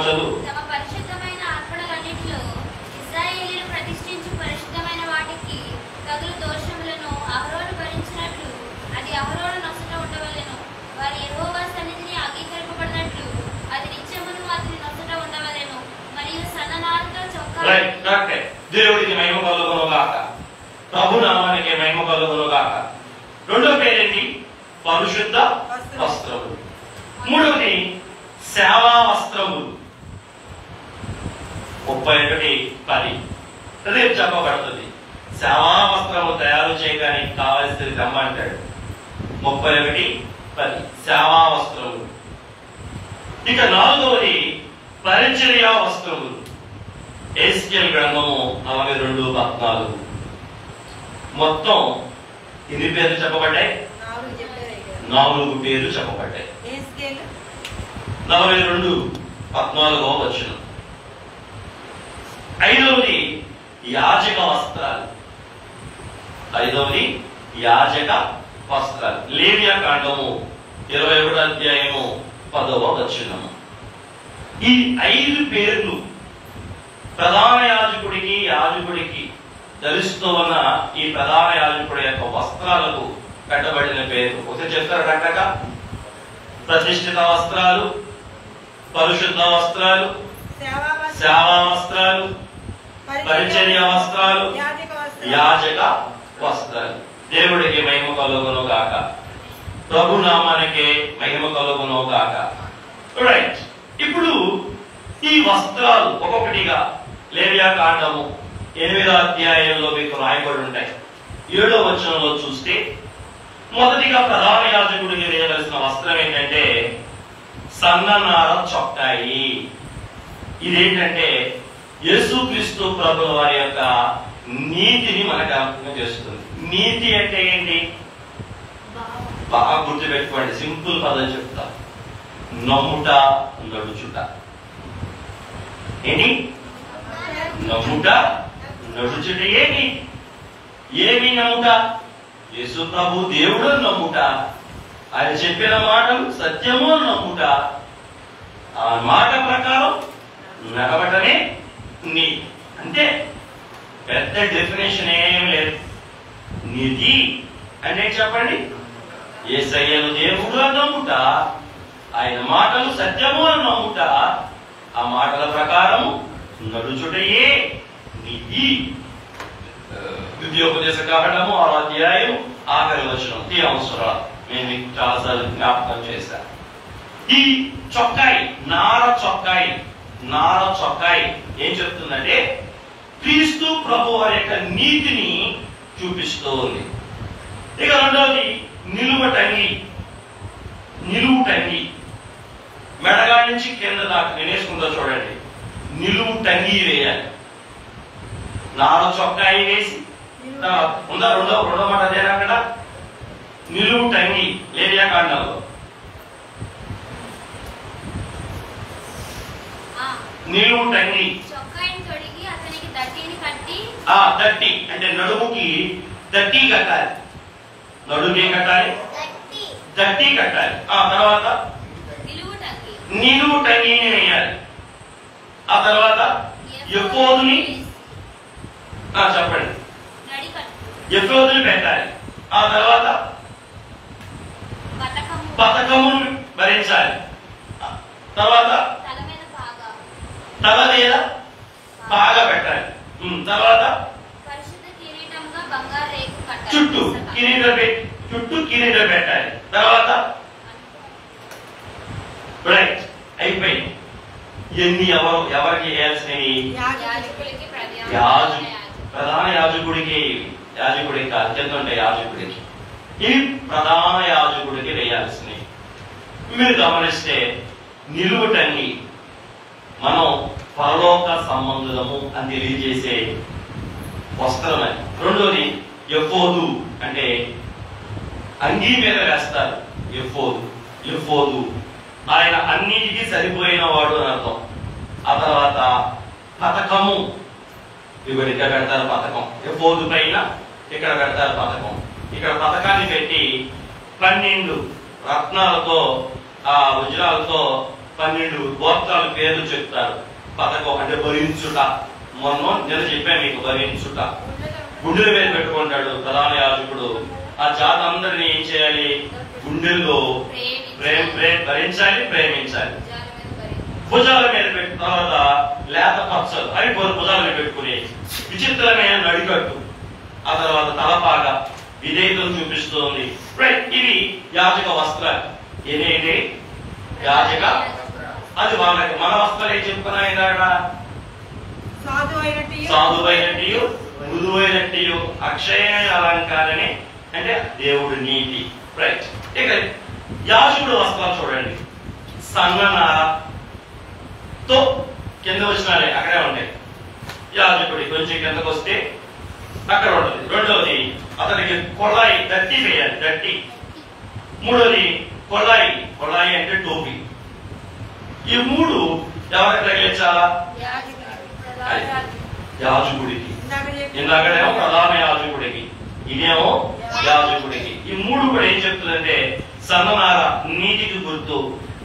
చదువు. తమ పరిశుద్ధమైన అర్పణలన్నిటిలో ఇశ్రాయేలీయులు ప్రతిష్ఠించు పరిశుద్ధమైన వాటికి తగులు దోషములను అహరోను భరించినట్లు అది అహరోను నొసట ఉండవలెను. వారి యెహోవా సన్నిధిని అంగీకరింపబడినట్లు అది నిత్యమును అతని నొసట ఉండవలెను. మరియు సన్ననారతో చొక్కా. దేవుడికి మహిమ కలుగునుగాక, ప్రభు నామానికి మహిమ కలుగునుగాక. రెండో పేరేంటి? పరిశుద్ధ వస్త్రములు. మూడవది సేవా వస్త్రములు. 31:10 రేపు చెప్పబడుతుంది. సేవా వస్త్రము తయారు చేయడానికి కావలసింది రమ్మంటాడు. 31:10 సేవా వస్త్రములు. ఇక నాలుగవది పరిచర్య వస్త్రములు. ఎస్కేల్ గ్రంథము 42:14. మొత్తం ఎన్ని పేర్లు చెప్పబడ్డాయి? 4 పేర్లు చెప్పబడ్డాయి. 42:14 వచనం. ఐదవది యాజక వస్త్రాలు. ఐదవది యాజక వస్త్రాలు. లేవియా కాండము 21వ అధ్యాయము 10వ వచనము. ఈ 5 పేర్లు ప్రధాన యాజకుడికి ధరిస్తూ ఉన్న ఈ ప్రధాన యాజకుడి యొక్క వస్త్రాలకు కట్టబడిన పేరు. ఒకటి చెప్తారు కట్టక: ప్రతిష్ఠిత వస్త్రాలు, పరిశుద్ధ వస్త్రాలు, సేవా వస్త్రాలు, పరిచర్య వస్త్రాలు, యాజక వస్త్రాలు. దేవుడికి మహిమ కలుగును గాక, ప్రభు నామానికి మహిమ కలుగును గాక. రైట్. ఇప్పుడు ఈ వస్త్రాలు ఒక్కొక్కటిగా లేవియా కాండము 8వ అధ్యాయంలో మీకు రాయబడి ఉంటాయి. 7వ వచనంలో చూస్తే మొదటిగా ప్రధాన యాజకుడికి వేయవలసిన వస్త్రం ఏంటంటే సన్ననార చొక్కాయి. ఇదేంటంటే యేసుక్రీస్తు ప్రభుల వారి యొక్క నీతిని మనకు అర్థం చేస్తుంది. నీతి అంటే ఏంటి? బాగా గుర్తుపెట్టుకోండి. సింపుల్ పదం చెప్తా: నమ్ముట, నడుచుట. ఏంటి? నమ్ముట, నడుచుట. ఏమి నమ్ముట? యేసు ప్రభు దేవుడు నమ్ముట, ఆయన చెప్పిన మాటలు సత్యము నమ్ముట, ఆ మాట ప్రకారం నడవటమే నీతి. అంటే పెద్ద డెఫినేషన్ ఏం లేదు. నీతి అంటే చెప్పండి, యేసయ్యను దేవుడు అని నమ్ముట, ఆయన మాటలు సత్యము అని నమ్ముట, ఆ మాటల ప్రకారం నడుచుటయే నీతి. ద్వితీయోపదేశ కాండము 6వ అధ్యాయం 8వ వచనం. ఈ అవసరాలు నేను మీకు చాలాసార్లు జ్ఞాపకం చేశాను. ఈ చొక్కాయి, నార చొక్కాయి ఏం చెప్తుందంటే క్రీస్తు ప్రభు వారి యొక్క నీతిని చూపిస్తూ ఉంది. ఇక రెండవది నిలువు టంగి. మెడగా నుంచి కింద దాకా నేను వేసుకుంటా చూడండి. నిలువు టంగి వేయాలి. నార చొక్కాయి వేసి ఉందా? రెండో మాట అదేనా అక్కడ? నిలువు టంగి. లేవియా కాండంలో నిలువు టంగి. దట్టి అంటే నడుముకి దట్టి కట్టాలి. నడుమే కట్టాలి, దట్టి కట్టాలి. ఆ తర్వాత నిలువు టంగిని వేయాలి. ఆ తర్వాత ఎఫోదుని చెప్పండి, ఎఫోదుని పెట్టాలి. ఆ తర్వాత పతకమును భరించాలి. తర్వాత తల మీద బాగా పెట్టాలి. తర్వాత చుట్టూ కిరీటం పెట్టాలి. తర్వాత రైట్ అయిపోయింది. ఎన్ని ఎవరికి వేయాల్సినవి? ప్రధాన యాజకుడికి అత్యంత ఉంటే యాజకుడికి. ఇవి ప్రధాన యాజకుడికి వేయాల్సినవి. మీరు గమనిస్తే నిలువుటంగి మనం పరలోక సంబంధము అని తెలియజేసే వస్త్రం అని. రెండోది ఎఫోదు అంటే అంగీ మీద వేస్తారు. ఎఫోదు ఆయన అన్నిటికీ సరిపోయిన వాడు అని అర్థం. ఆ తర్వాత పతకము, ఇక్కడ పెడతారు పతకం. ఎఫోదు పైన ఇక్కడ పెడతారు పతకం. ఇక్కడ పతకాన్ని పెట్టి 12 రత్నాలతో, ఆ వజ్రాలతో 12 గోత్రాల పేర్లు చెప్తారు. పతకం అంటే భరించుట. నేను చెప్పాను మీకు, భరించుట. గుండెల మీద పెట్టుకుంటాడు ప్రధాన యాజకుడు. ఆ జాత అందరినీ ఏం చేయాలి? గుండెల్లో భరించాలి, ప్రేమించాలి. భుజాల మీద పెట్టిన తర్వాత లేత పచ్చలు అవి భుజాల మీద పెట్టుకుని విచిత్రమైన నడికట్టు. ఆ తర్వాత తలపాగా విధేయతను చూపిస్తుంది. ఇవి యాజక వస్త్రాలు. ఏదేంటి? యాజక. అది వాళ్ళకి. మన వస్త్రాలు ఏం చెప్పుకున్నాయి? సాధువైనట్టు, మృదువైనట్టు, అక్షయమైన అలంకారమే అంటే దేవుడు నీతి. రైట్. ఇక యాజకుడు వస్త్రాలు చూడండి. సన్ననారతో కింద వచ్చినారే అక్కడే ఉంటాయి. యాజకుడి కొంచెం కిందకు వస్తే అక్కడ ఉంటుంది. రెండవది అతనికి కొళాయి, దట్టి వేయాలి, దట్టి. మూడోది కొళాయి అంటే టోపీ. ఈ 3 ఎవరికి తగిలించాలా? యాజకుడికి, ఇందాకడేమో ప్రధాన యాజకుడికి, ఇదేమో యాజకుడికి. ఈ మూడు కూడా ఏం చెప్తుందంటే సన్ననార నీతికి గుర్తు,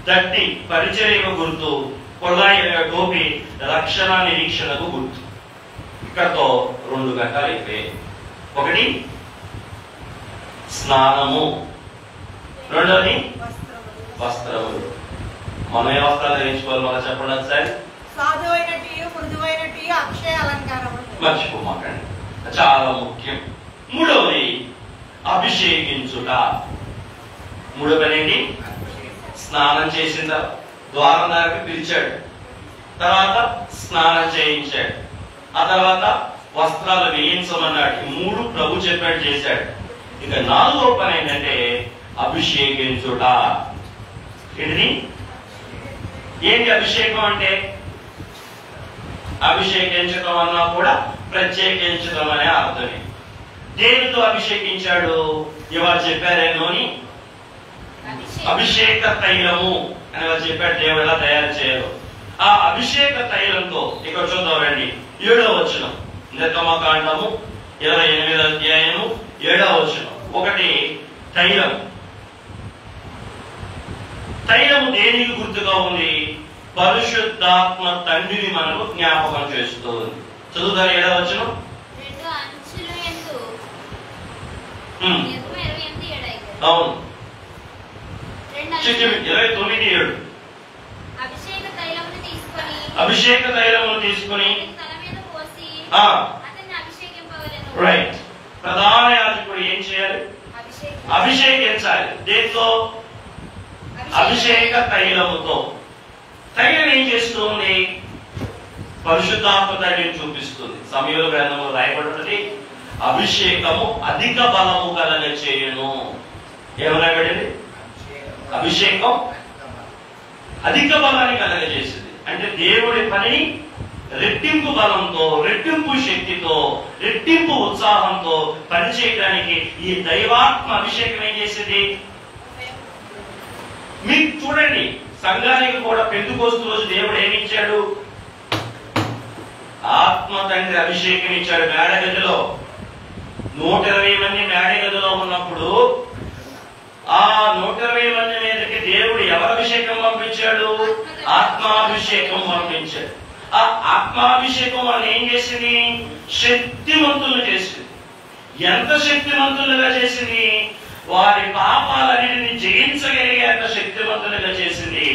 దట్టి పరిచర్యకు గుర్తు, కొల్లాయి టోపి రక్షణ నిరీక్షణకు గుర్తు. ఇక్కడతో 2 గంటలు అయిపోయాయి. ఒకటి స్నానము, రెండోది వస్త్రములు. మనం ఏ వస్త్రాలు ధరించుకోవాలి మనం చెప్పండి ఒకసారి. సాధువైనటి మృదువైనటి అక్షయ అలంకారం. మర్చిపోమాకండి, చాలా ముఖ్యం. మూడవది అభిషేకించుట. మూడో పని ఏంటి? స్నానం చేసిన ద్వారం దగ్గర పిలిచాడు, తర్వాత స్నానం చేయించాడు, ఆ తర్వాత వస్త్రాలు వేయించమన్నాడు. ఈ 3 ప్రభు చెప్పాడు, చేశాడు. ఇక 4వ పని ఏంటంటే అభిషేకించుట. ఏంటిది? ఏంటి అభిషేకం అంటే? అభిషేకించడం అన్నా కూడా ప్రత్యేకించడం అనే అర్థమే. దేనితో అభిషేకించాడు? ఇవాళ చెప్పారేనోని అభిషేక తైలము అని వాళ్ళు చెప్పాడు. దేవుడు ఎలా తయారు చేయాలో ఆ అభిషేక తైలంతో ఇక్కడ చూద్దాం రండి. 7వ వచనం, నిర్గమకాండము 28వ అధ్యాయము 7వ వచనం. ఒకటి తైలం. తైలము దేనికి గుర్తుగా ఉంది? పరిశుద్ధాత్మ తండ్రిని మనకు జ్ఞాపకం చేస్తూ ఉంది. చదువుతారు 7వ వచనం. అవును, 29:7. అభిషేక తైలమును తీసుకొని రైట్. ప్రధాన యాజకుడు ఏం చేయాలి? అభిషేకించాలి. దేంతో? అభిషేక తైలముతో. తైలం ఏం చేస్తుంది? పరిశుద్ధాత్మ తండ్రిని చూపిస్తుంది. సమయల గ్రంథంలో రాయబడినది అభిషేకము అధిక బలము కలగ చేయును. ఏమనబడింది? అభిషేకం అధిక బలాన్ని కలగజేసింది. అంటే దేవుడి పనిని రెట్టింపు బలంతో, రెట్టింపు శక్తితో, రెట్టింపు ఉత్సాహంతో పనిచేయడానికి ఈ దైవాత్మ అభిషేకం ఏం చేసింది? మీకు చూడండి, సంఘానికి కూడా పెంతుకోస్తు రోజు దేవుడు ఏమిచ్చాడు? ఆత్మ తండ్రి అభిషేకం ఇచ్చాడు. మేడగదిలో 120 మంది మేడగదిలో ఉన్నప్పుడు ఆ 120 మంది మీదకి దేవుడు ఎవరు అభిషేకం పంపించాడు? ఆత్మాభిషేకం పంపించాడు. ఆ ఆత్మాభిషేకం వాళ్ళని ఏం చేసింది? శక్తివంతులు చేసింది. ఎంత శక్తివంతులుగా చేసింది? వారి పాపాలన్నిటిని జయించగలిగేంత శక్తివంతులుగా చేసింది.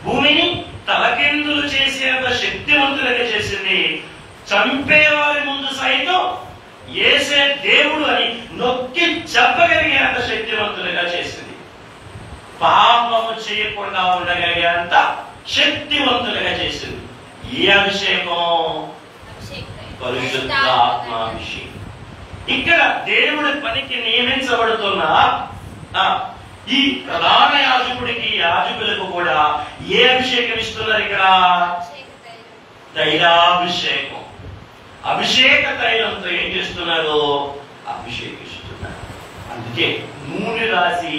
భూమిని తలకిందులు చేసేంత శక్తివంతులుగా చేసింది. చంపేవారి ముందు సైతం యేసే దేవుడు అని నొక్కి చెప్పగలిగేంత శక్తివంతులుగా చేసింది. పాపము చేయకుండా ఉండగలిగేంత శక్తివంతులుగా చేసింది. ఈ అభిషేకం పరిశుద్ధాత్మాభిషేకం. ఇక్కడ దేవుడి పనికి నియమించబడుతున్న ఈ ప్రధాన యాజకుడికి, యాజకులకు కూడా ఏ అభిషేకం ఇస్తున్నారు? ఇక్కడ తైలాభిషేకం. అభిషేక తైలంతో ఏం చేస్తున్నారు? అభిషేకిస్తున్నారు. అందుకే నూనె రాసి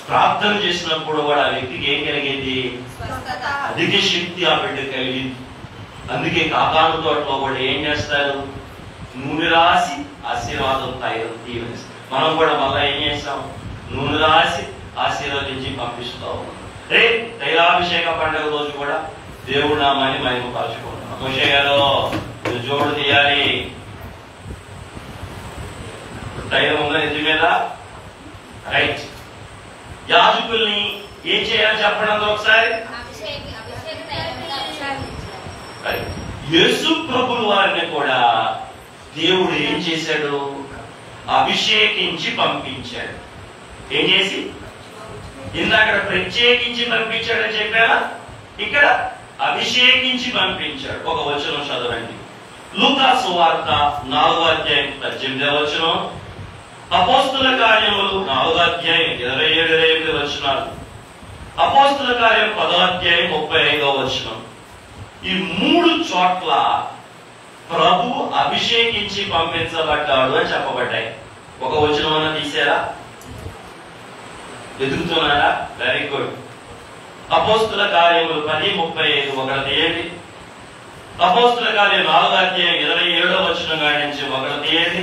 ప్రార్థన చేసినప్పుడు కూడా ఆ వ్యక్తికి ఏం కలిగేది? అధిక శక్తి ఆ బిడ్డ కలిగింది. అందుకే కాకాను తోటలో కూడా ఏం చేస్తారు? నూనె రాసి ఆశీర్వాదం తైలం దీవెనిస్తారు. మనం కూడా మళ్ళా ఏం చేస్తాం? నూనె రాసి ఆశీర్వదించి పంపిస్తూ ఉన్నాం. రే తైలాభిషేక పండుగ రోజు కూడా దేవుడు నామాన్ని మహిమపరచుకుంటున్నాం. మోషే గారు జోడు తీయాలి. తైలం ఉందా ఇంటి మీద? రైట్. యాజకుల్ని ఏం చేయాలి చెప్పండి ఒకసారి. యేసు ప్రభువు వారిని కూడా దేవుడు ఏం చేశాడు? అభిషేకించి పంపించాడు. ఏం చేసి? ఇందాక ప్రత్యేకించి పంపించాడని చెప్పారా? ఇక్కడ అభిషేకించి పంపించాడు. ఒక వచనం చదవండి. లూకా సువార్త 4వ అధ్యాయం 18వ వచనం, అపోస్తుల కార్యములు 4వ అధ్యాయం 27-28 వచనాలు, అపోస్తుల కార్యం 10వ అధ్యాయం 35వ వచనం. ఈ 3 చోట్ల ప్రభు అభిషేకించి పంపించబడ్డాడు అని చెప్పబడ్డాయి. ఒక వచనం అన్న తీసారా? ఎదుగుతున్నారా? Very good. అపోస్తుల కార్యములు 10:35 ఒకటి తీయండి. అపోస్తుల కార్యం 4వ అధ్యాయం 27వ వచనం కాడి నుంచి ఒకటి తీయండి.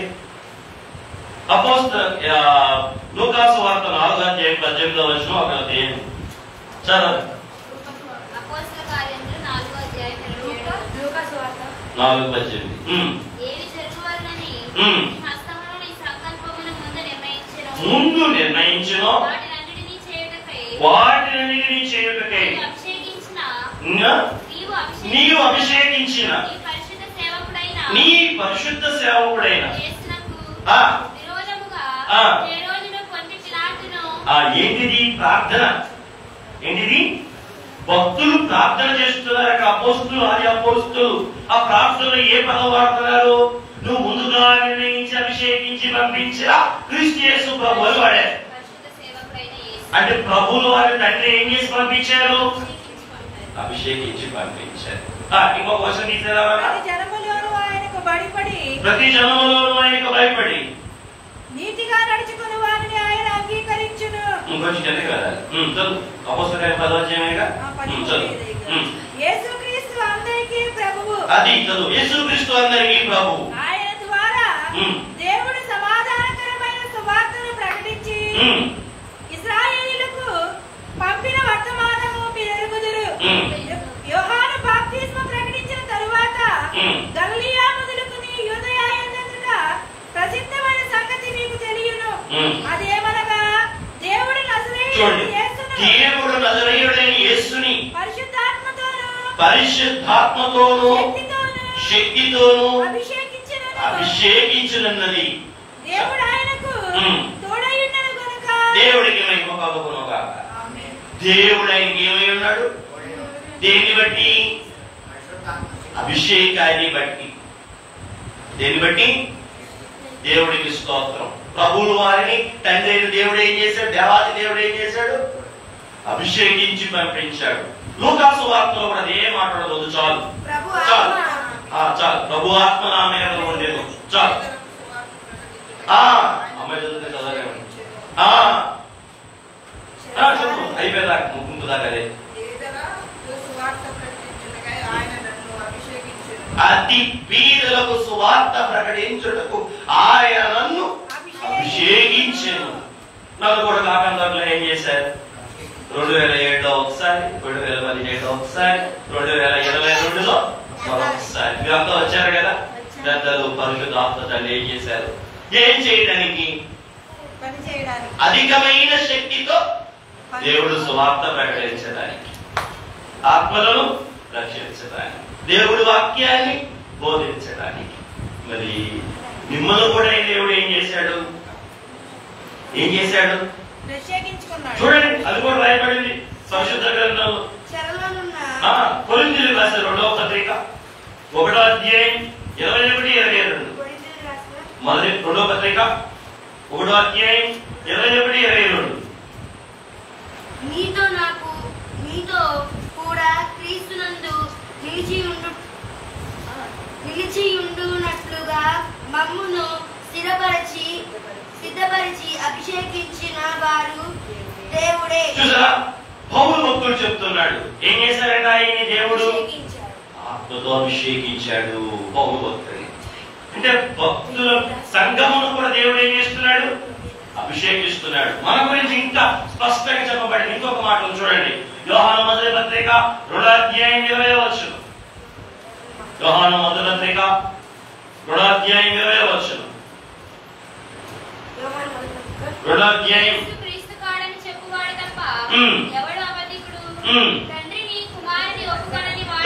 లూకాసు వార్త 4వ అధ్యాయం 18వ వచనం ఒకటి తీయండి. చదవండి. అపోస్తల కార్యములు 4వ అధ్యాయం 27 లూకాసు వార్త 4:18. ఏవి జరుగువలనని హస్తములో నీ సంకల్పమును ముందు నిర్ణయించెను వాటినన్నిటినీ చేయుటకై నీవు అభిషేకించిన నీ పరిశుద్ధ సేవకుడైన ఏంటిది ప్రార్థన? ఏంటిది? భక్తులు ప్రార్థన చేస్తున్నారు. అక్కడ అపోస్తులు, ఆది అపోస్తులు ఆ ప్రార్థనలో ఏ పదం వాడుతున్నారు? నువ్వు ముందుగా నిర్ణయించి అభిషేకించి పంపించిన క్రీస్తు యేసు ప్రభు అని వాడారు. అంటే ప్రభువులు వారి తండ్రి ఏం చేసి పంపించారు? అభిషేకించి పంపించారు. ఇంకొక వర్షం తీసారా? ప్రతి జనములోనూ ఆయనకు భయపడి నీతిగా నడుచుకుని వారిని ఆయన అంగీకరించును. ఇంకొంచెం చదివి కదా అపోస్తల కార్యం 10వ అధ్యాయమేగా. యేసుక్రీస్తు అందరికీ ప్రభువు. అది చదువు. యేసుక్రీస్తు అందరికీ ప్రభువు. ఆయన ద్వారా దేవుడు సమాధానకరమైన సువార్తను ప్రకటించి ఇశ్రాయేలీయులకు పంపిన వర్తమానము మీరు ఎరుగుదురు. యోహాను బాప్తిస్మం ప్రకటించిన తరువాత గలిలయ మొదలుకుని యూదయ యందంతటా ప్రసిద్ధమైన సంగతి మీకు తెలియను. అదేమనగా దేవుడు నజరేయుడైన యేసుని పరిశుద్ధాత్మతోను శక్తితోను అభిషేకించునన్నది దేవుడు ఆయనకు తోడై ఉన్నను గనుక దేవుడికి మహిమ కలుగును గాక. దేవుడు ఆయనకి ఏమై ఉన్నాడు? దేన్ని బట్టి? అభిషేకాన్ని బట్టి. దేన్ని బట్టి? దేవుడికి స్తోత్రం. ప్రభువులు వారిని తండ్రి దేవుడు ఏం చేశాడు? దేవాది దేవుడు ఏం చేశాడు? అభిషేకించి పంపించాడు. లూకాసు వార్తలో కూడా అదే మాట్లాడదు. చాలు చాలు చాలు. ప్రభు ఆత్మ నా మీద ఉండేది. చాలు. అమ్మాయి చదువుతే చదవలేము. చెప్పు అయిపోయేదాకా ముక్కు దాకా. అదే అతి బీదలకు సువార్త ప్రకటించుటకు ఆయన నన్ను అభిషేకించెను. నన్ను కూడా కాకంలో ఏం చేశారు? 2007లో ఒకసారి, 2017లో ఒకసారి, 2022లో మరొకసారి. మీరంతా వచ్చారు కదా. పెద్దలు పరిశుద్ధాత్మ తండ్రి ఏం చేశారు? ఏం చేయడానికి? అధికమైన శక్తితో దేవుడు సువార్త ప్రకటించడానికి, ఆత్మలను రక్షించడానికి, దేవుడి వాక్యాన్ని బోధించడానికి. మరి మిమ్మల్ని కూడా దేవుడు ఏం చేశాడు? ఏం చేశాడు? చూడండి, అది కూడా రాయబడింది పరిశుద్ధ గ్రంథంలో. కొరింథీయులకు రాసిన 2వ పత్రిక 1వ అధ్యాయం 21-22. మొదటి 2వ పత్రిక 1వ అధ్యాయం 21-22. మీతో కూడా క్రీస్తునందు నిలిచియుండునట్లుగా మమ్మును సిద్ధపరిచి అభిషేకించిన వారు దేవుడే. చూసారా? పౌలు భక్తుడు చెప్తున్నాడు. ఏం చేశారంట? ఆయన్ని దేవుడు ఆత్మతో అభిషేకించాడు. పౌలు భక్తుడు అంటే భక్తుల సంఘమును కూడా దేవుడు ఏం చేస్తున్నాడు? అభిషేకిస్తున్నాడు. మన గురించి ఇంకా స్పష్టంగా చెప్పబడింది. ఇంకొక మాట చూడండి. యోహాను మొదటి పత్రిక 2వ అధ్యాయం 20వ వచనం. యోహాను మొదటి పత్రిక 2వ అధ్యాయం 20వ వచనం. 2వ అధ్యాయం. క్రీస్తు కాడని చెప్పువాడు తప్ప ఎవడు అబద్ధికుడు?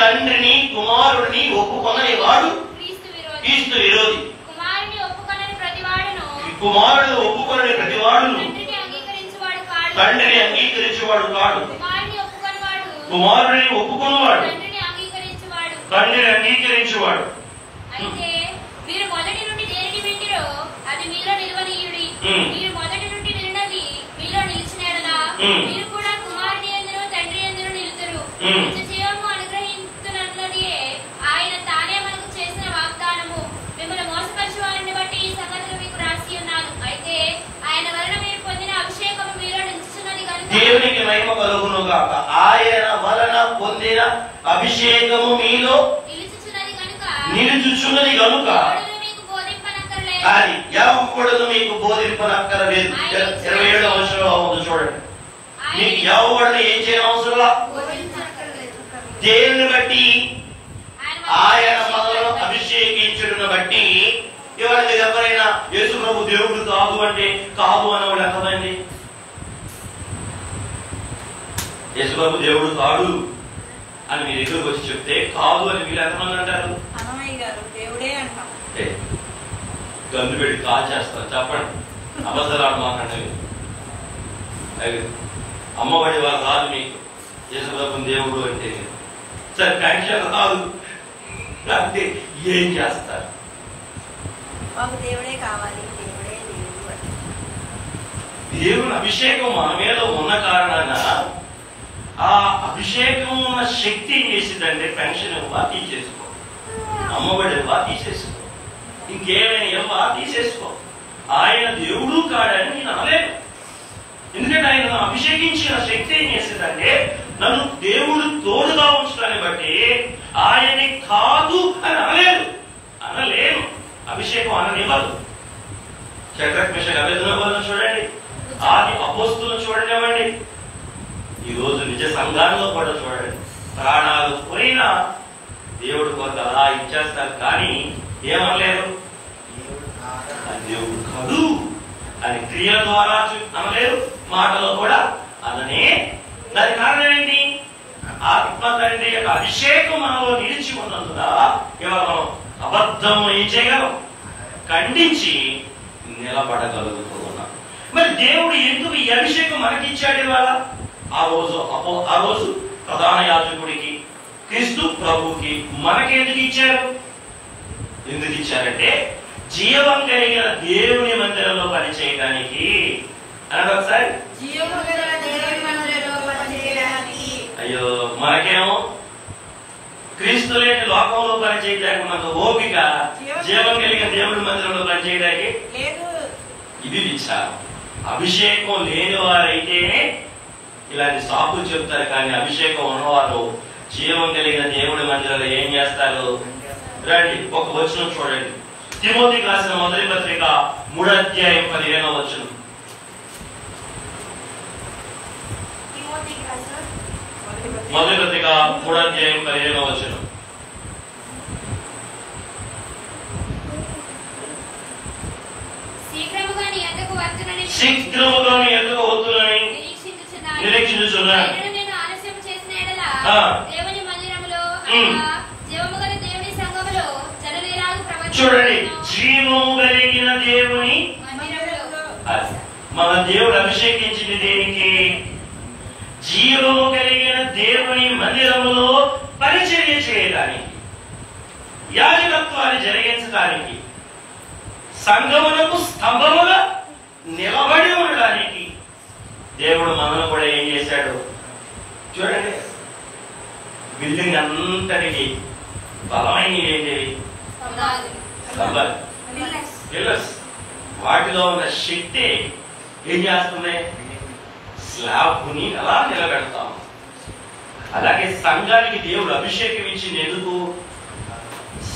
తండ్రిని కుమారుడిని ఒప్పుకొనని వాడు క్రీస్తు విరోధి. కుమారుడిని ఒప్పుకొనని ప్రతివాడును తండ్రిని అంగీకరించేవాడు కాడు. కుమారుడిని ఒప్పుకొనివాడు తండ్రిని అంగీకరించేవాడు. అయితే మీరు మొదటి నుండి దేనికి వింటిరో అది మీలో నిలవనీయుడి. మీరు మొదటి నుండి విన్నది మీలో నిలిచినలా మీరు కూడా కుమారుని యందును తండ్రి యందును నిలుతురు. నిత్యజీవము అనుగ్రహించునన్నది ఆయన తానే మనకు చేసిన వాగ్దానము. మిమ్మల్ని మోసపరిచే వారిని బట్టి ఈ సంగతులు మీకు రాసి ఉన్నాను. అయితే ఆయన వలన మీరు పొందిన అభిషేకము మీలో నిలుచున్నది కనుక దేవునికి మహిమ కలుగును గాక. ఆయన వలన పొందిన అభిషేకము మీలో నిలుచుచున్నది కనుక అది ఎవడు మీకు బోధింపనక్కరలేదు. 27వ వచనంలో ఉంది చూడండి. మీకు ఎవరిని ఏం చేయడం అవసరంలా, దేనిని బట్టి ఆయన మనలను అభిషేకించుడును బట్టి. ఇవాళ మీరు ఎవరైనా యేసు ప్రభు దేవుడు కాదు అంటే కాదు అనేవాడు ఎంతమంది? యేసు ప్రభు దేవుడు కాదు అని మీరు ఎదురుకు వచ్చి చెప్తే కాదు అని మీరు ఎంతమంది అంటారు? గందు పెట్టి కాల్ చేస్తారు. చెప్పండి, అబద్ధాలు మాకండి. అమ్మబడి వాళ్ళు కాదు మీకు యేసు ప్రభు దేవుడు అంటే. సరే పెన్షన్ కాదు లేకపోతే ఏం చేస్తారు? దేవుడే కావాలి. దేవుని అభిషేకం మన మీద ఉన్న కారణంగా ఆ అభిషేకం ఉన్న శక్తి ఏం చేసిందంటే పెన్షన్ ఇవ్వ తీసేసుకో, అమ్మబడి ఇవ్వ తీసేసుకో, ఇంకేమైనా ఇవ్వ తీసేసుకో. ఆయన దేవుడు కాడని నేను అనలేదు. ఎందుకంటే ఆయన అభిషేకించిన శక్తి ఏం చేసిందంటే నన్ను దేవుడు తోడుగా ఉంచడాన్ని బట్టి ఆయన్ని కాదు అని అనలేను. అభిషేకం అననివ్వదు. షడ్రక్ మేషక్ అబేద్నెగోలను చూడండి, ఆది అపోస్తులను చూడండి, ఈ రోజు నిజ సంఘాల్లో కూడా చూడండి. ప్రాణాలు పోయినా దేవుడు కొరకు అలా ఇచ్చేస్తారు, కానీ ఏమనలేరు, దేవుడు కాదు అని క్రియల ద్వారా అనలేరు, మాటలో కూడా అననే. దాని కారణం ఏంటి? ఆత్మతండ్రి యొక్క అభిషేకం మనలో నిలిచి ఉన్నందున ఇవాళ మనం అబద్ధం ఏం చేయగలం, ఖండించి నిలబడగలుగుతూ ఉన్నాం. మరి దేవుడు ఎందుకు ఈ అభిషేకం మనకిచ్చాడు? ఇవాళ ఆ రోజు ప్రధాన యాజకుడికి, క్రీస్తు ప్రభుకి మనకి ఎందుకు ఇచ్చారు? ఎందుకు ఇచ్చారంటే జీవం కలిగిన దేవుని మందిరంలో పనిచేయడానికి. అన్నది ఒకసారి, అయ్యో మనకేమో క్రీస్తు లేని లోకంలో పనిచేయడానికి మనకు ఓపిక, జీవం కలిగిన దేవుడి మందిరంలో పనిచేయడానికి ఇది విచారం. అభిషేకం లేని వారైతేనే ఇలాంటి సాకులు చెప్తారు, కానీ అభిషేకం ఉన్నవారు జీవం కలిగిన దేవుడి మందిరంలో ఏం చేస్తారు? రండి, ఒక వచనం చూడండి. తిమోతికి రాసిన మొదటి పత్రిక 3వ అధ్యాయం 15వ వచనం. మొదటి పత్రిక 3వ అధ్యాయం 15వ వచనం. శీఘ్రముగా నీ యొద్దకు వత్తునని నిరీక్షించుచున్నాను. చూడండి, జీవము కలిగిన దేవుని మన దేవుడు అభిషేకించింది దేనికి? జీవము కలిగిన దేవుని మందిరములో పరిచర్య చేయడానికి, యాజకత్వాన్ని జరిగించడానికి, సంఘమునకు స్తంభముగా నిలబడి ఉండడానికి దేవుడు మనల్ని కూడా ఏం చేశాడు? చూడండి, బిల్డింగ్ అంతటికి బలమైన ఏంటివి? పిల్లర్స్. వాటిలో ఉన్న శక్తి ఏం చేస్తున్నాయి? స్లాబ్ని అలా నిలబెడతాం. అలాగే సంఘానికి దేవుడు అభిషేకం ఇచ్చింది ఎందుకు?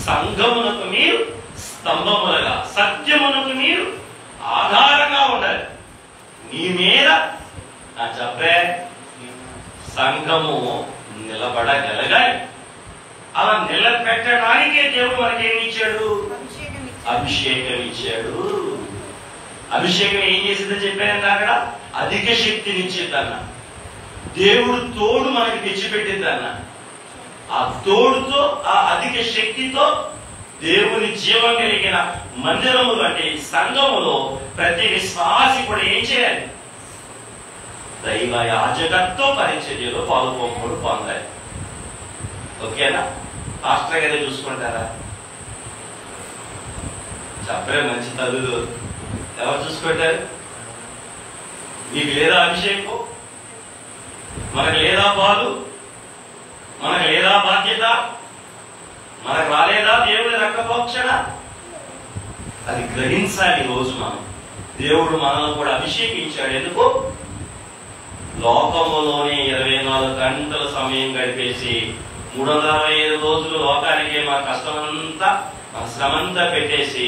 సంఘమునకు మీరు స్తంభములుగా, సత్యమునకు మీరు ఆధారంగా ఉండాలి. నీ మీద నా చెప్పే సంఘము నిలబడగలగాలి. అలా నిలబెట్టడానికే దేవుడు మనకేమి ఇచ్చాడు? అభిషేకం ఇచ్చాడు. అభిషేకం ఏం చేసిందని చెప్పాను అక్కడ? అధిక శక్తిని ఇచ్చేదన్న. దేవుడు తోడు మనకి తెచ్చిపెట్టిందన్న. ఆ తోడుతో, ఆ అధిక శక్తితో దేవుని జీవం కలిగిన మందిరములు అంటే సంఘములో ప్రతి విశ్వాసి కూడా ఏం చేయాలి? దైవ యాజకత్వ పరిచర్యలో పాల్గొనడం పొందాలి. ఓకేనా? పాస్టర్ గారే చూసుకుంటారా? చెప్పరే మంచి తల్లులు ఎవరు చూసుకుంటారు? మీకు లేదా అభిషేకం? మనకు లేదా పాలు? మనకు లేదా బాధ్యత? మనకు రాలేదా దేవుడి రక్తపోక్షణ? అది గ్రహించాలి. రోజు మనం దేవుడు మనల్ని కూడా అభిషేకించాడు. ఎందుకు? లోకములోనే 24 గంటల సమయం గడిపేసి 365 రోజులు లోకానికి మా కష్టమంతా మా శ్రమంతా పెట్టేసి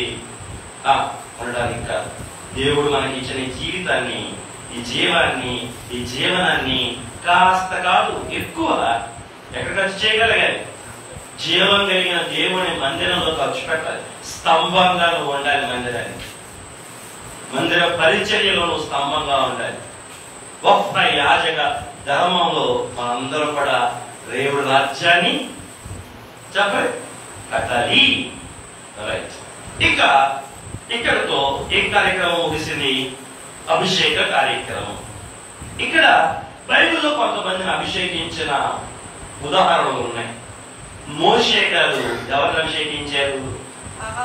ఉండడానికి కాదు. దేవుడు మనకి ఇచ్చిన ఈ జీవితాన్ని, ఈ జీవాన్ని, ఈ జీవనాన్ని కాస్త కాదు ఎక్కువ ఎక్కడ ఖర్చు చేయగలగాలి? జీవం కలిగిన దేవుని మందిరంలో ఖర్చు పెట్టాలి. స్తంభంగా నువ్వు ఉండాలి మందిరానికి. మందిర పరిచర్యలో నువ్వు స్తంభంగా ఉండాలి. గొప్ప యాజక ధర్మంలో మనందరం కూడా దేవుడి రాజ్యాన్ని చెప్పాలి, కట్టాలి. రైట్. ఇక ఇక్కడతో ఏ కార్యక్రమం ముగిసింది? అభిషేక కార్యక్రమం. ఇక్కడ బైబిల్లో కొంతమందిని అభిషేకించిన ఉదాహరణలు ఉన్నాయి. మోషే గారు ఎవరిని అభిషేకించారు?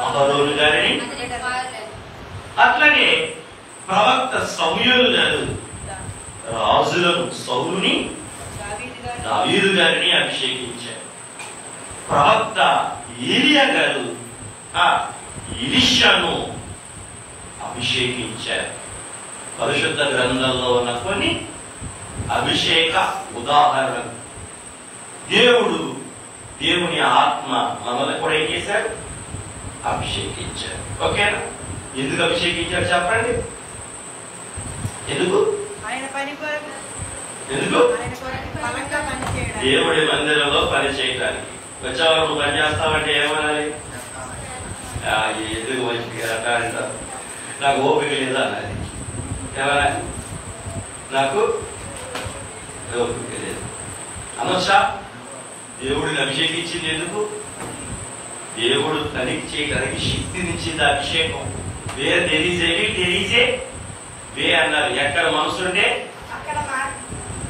అహరోను గారిని. అట్లాగే ప్రవక్త సమూయేలు గారు రాజులను సౌలుని, దావీదు గారిని అభిషేకించారు. ప్రవక్త ఏలియా గారు ఎలీషాను అభిషేకించారు. పరిశుద్ధ గ్రంథంలో ఉన్న కొన్ని అభిషేక ఉదాహరణలు. దేవుని ఆత్మ మనల్ని కూడా ఏం చేశారు? అభిషేకించారు. ఓకేనా? ఎందుకు అభిషేకించారు చెప్పండి? ఎందుకు? ఎందుకు? దేవుడి మందిరంలో పని చేయడానికి. వచ్చేవారు నువ్వు పని చేస్తావంటే ఏమనాలి? ఎందుకు మంచి అంటారు, నాకు ఓపిక లేదా అన్నది. ఏమన్నా నాకు ఓపిక లేదు అనొచ్చా? దేవుడిని అభిషేకించింది ఎందుకు? దేవుడు తనిఖీ చేయడానికి శక్తినిచ్చింది అభిషేకం. వే అన్నారు. ఎక్కడ మనసుంటే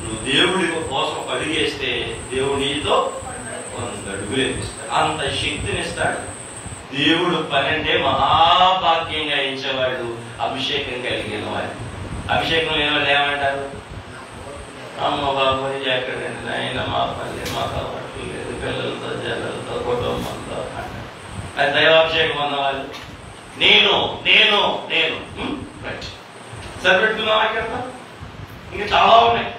నువ్వు దేవుడి కోసం అడిగేస్తే దేవుడు నీతో 100 అడుగులు ఇస్తాడు. అంత శక్తినిస్తాడు దేవుడు. పని అంటే మహాభాగ్యంగా ఇచ్చేవాడు అభిషేకం కలిగిన వాడు. అభిషేకం లేని వాళ్ళు ఏమంటారు? అమ్మ బాబు ఎక్కడండి ఆయన మా పని మాకు అవ్వట్టు లేదు, పిల్లలతో జల్లలతో కుటుంబంతో అంటారు. అది దైవాభిషేకం అన్నవాళ్ళు నేను నేను నేను సరిపెట్టుకున్నావా? ఇక్కడ ఇంకా చాలా ఉన్నాయి.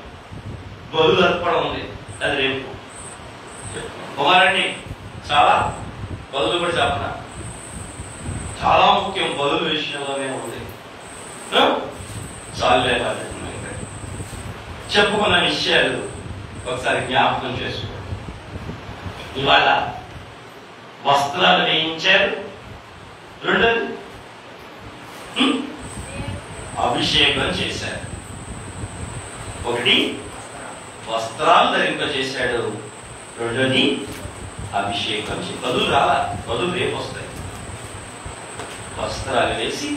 బలు అర్పడం ఉంది, అది రేపు కుమారండి. చాలా బదులు కూడా చెప్పనా, చాలా ముఖ్యం. బదుల విషయంలోనే ఉంది. చాలులే చెప్పుకున్న విషయాలు ఒకసారి జ్ఞాపకం చేసుకోండి. ఇవాళ వస్త్రాలు వేయించారు. రెండోది అభిషేకం చేశారు. ఒకటి వస్త్రాలు ధరింపజేశాడు, రెండోది అభిషేకం. బదులు రాలా, బదులు రేపు వస్తాయి. వస్త్రాలు వేసి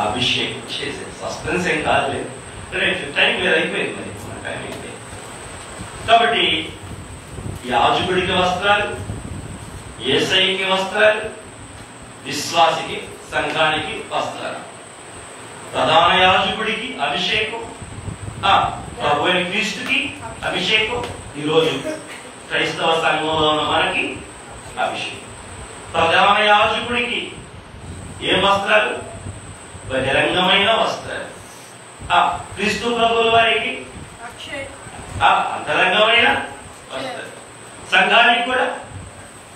అభిషేకం చేశారు. సస్పెన్స్ ఏం కాదులేదు, టైం వేరు అయిపోయింది. మరి టైం అయిపోయింది కాబట్టి యాజకుడికి వస్త్రాలు, యేసయ్యకి వస్త్రాలు, విశ్వాసికి సంఘానికి వస్త్రాలు. ప్రధాన యాజకుడికి అభిషేకం, ప్రభు అయిన క్రీస్తుకి అభిషేకం. ఈరోజు క్రైస్తవ సంఘంలో ఉన్న మనకి అభిషేకం. ప్రధాన యాజకుడికి ఏ వస్త్రాలు? బహిరంగమైన వస్త్రాలు. క్రీస్తు ప్రభువుల వారికి అంతరంగమైన వస్త్రాలు. సంఘానికి కూడా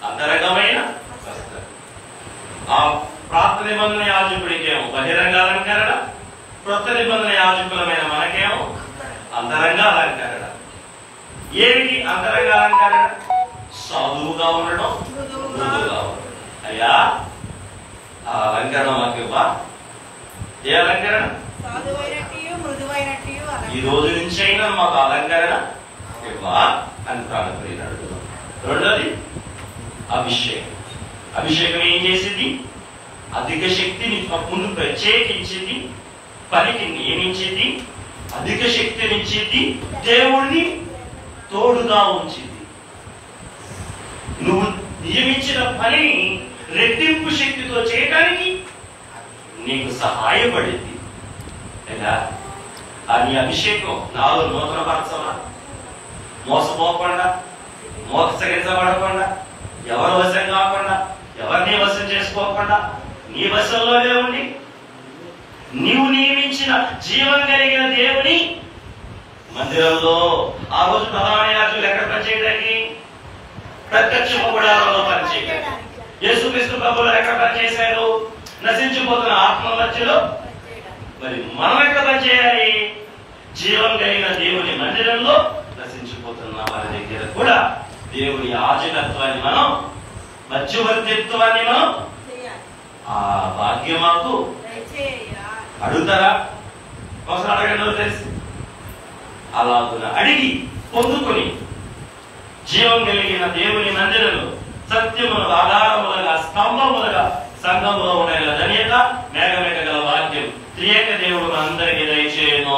అంతరంగమైన వస్త్రాలు. ఆ ప్రార్థన నిబంధన యాజకుడికేమో బహిరంగ అలంకరణ, కొత్త నిబంధన యాజకులమైన మనకేమో అంతరంగ అలంకరణ. ఏమిటి అంతరంగ అలంకరణ? సాధువుగా ఉండడం, మృదువుగా ఉండడం. అయ్యా ఆ అలంకరణ మాకు ఇవ్వా? ఏ అలంకరణ? ఈ రోజు నుంచి అయినా మాకు అలంకరణ ఇవ్వా అని ప్రాణప్రియుడు అడుగుతాం. రెండోది అభిషేకం. అభిషేకం ఏం చేసింది? అధిక శక్తిని ముందు ప్రత్యేకించింది, పనికి నియమించింది, అధిక శక్తినిచ్చింది, దేవుడిని తోడుగా ఉంచింది. నువ్వు నియమించిన పనిని రెట్టింపు శక్తితో చేయడానికి నీకు సహాయపడింది. ఎలా? నీ అభిషేకం నాలో నూతన పరచవా? మోసపోకుండా, మోసగించబడకుండా, ఎవరు వశం కాకుండా, ఎవరిని వశం చేసుకోకుండా నీ వశంలోనే ఉండి నీవు నియమించిన జీవం కలిగిన దేవుని మందిరంలో. ఆ రోజు ప్రధాన యాజకులు ఎక్కడ పనిచేయడానికి? ప్రత్యక్షపు గుడారంలో పనిచేయడం. యేసుక్రీస్తు ప్రభువులు ఎక్కడ పనిచేశారు? నశించిపోతున్న ఆత్మ మధ్యలో. మరి మనం ఎక్కడ పనిచేయాలి? జీవం కలిగిన దేవుని మందిరంలో నశించిపోతున్న వారి దగ్గర కూడా దేవుని యాజకత్వాన్ని మనం, మధ్యవర్తిత్వాన్ని మనం, ఆ భాగ్యం మాకు అడుగుతారా? అవసరం అడగండి తెలిసి అలాగున అడిగి పొందుకొని జీవం కలిగిన దేవుని మందిరంలో సత్యమును ఆధారములుగా స్తంభములుగా సంఘంలో ఉండే ధన్యత, మేఘమేఘ గల వాక్యం త్రియేక దేవుడు అందరికీ దయచేయును.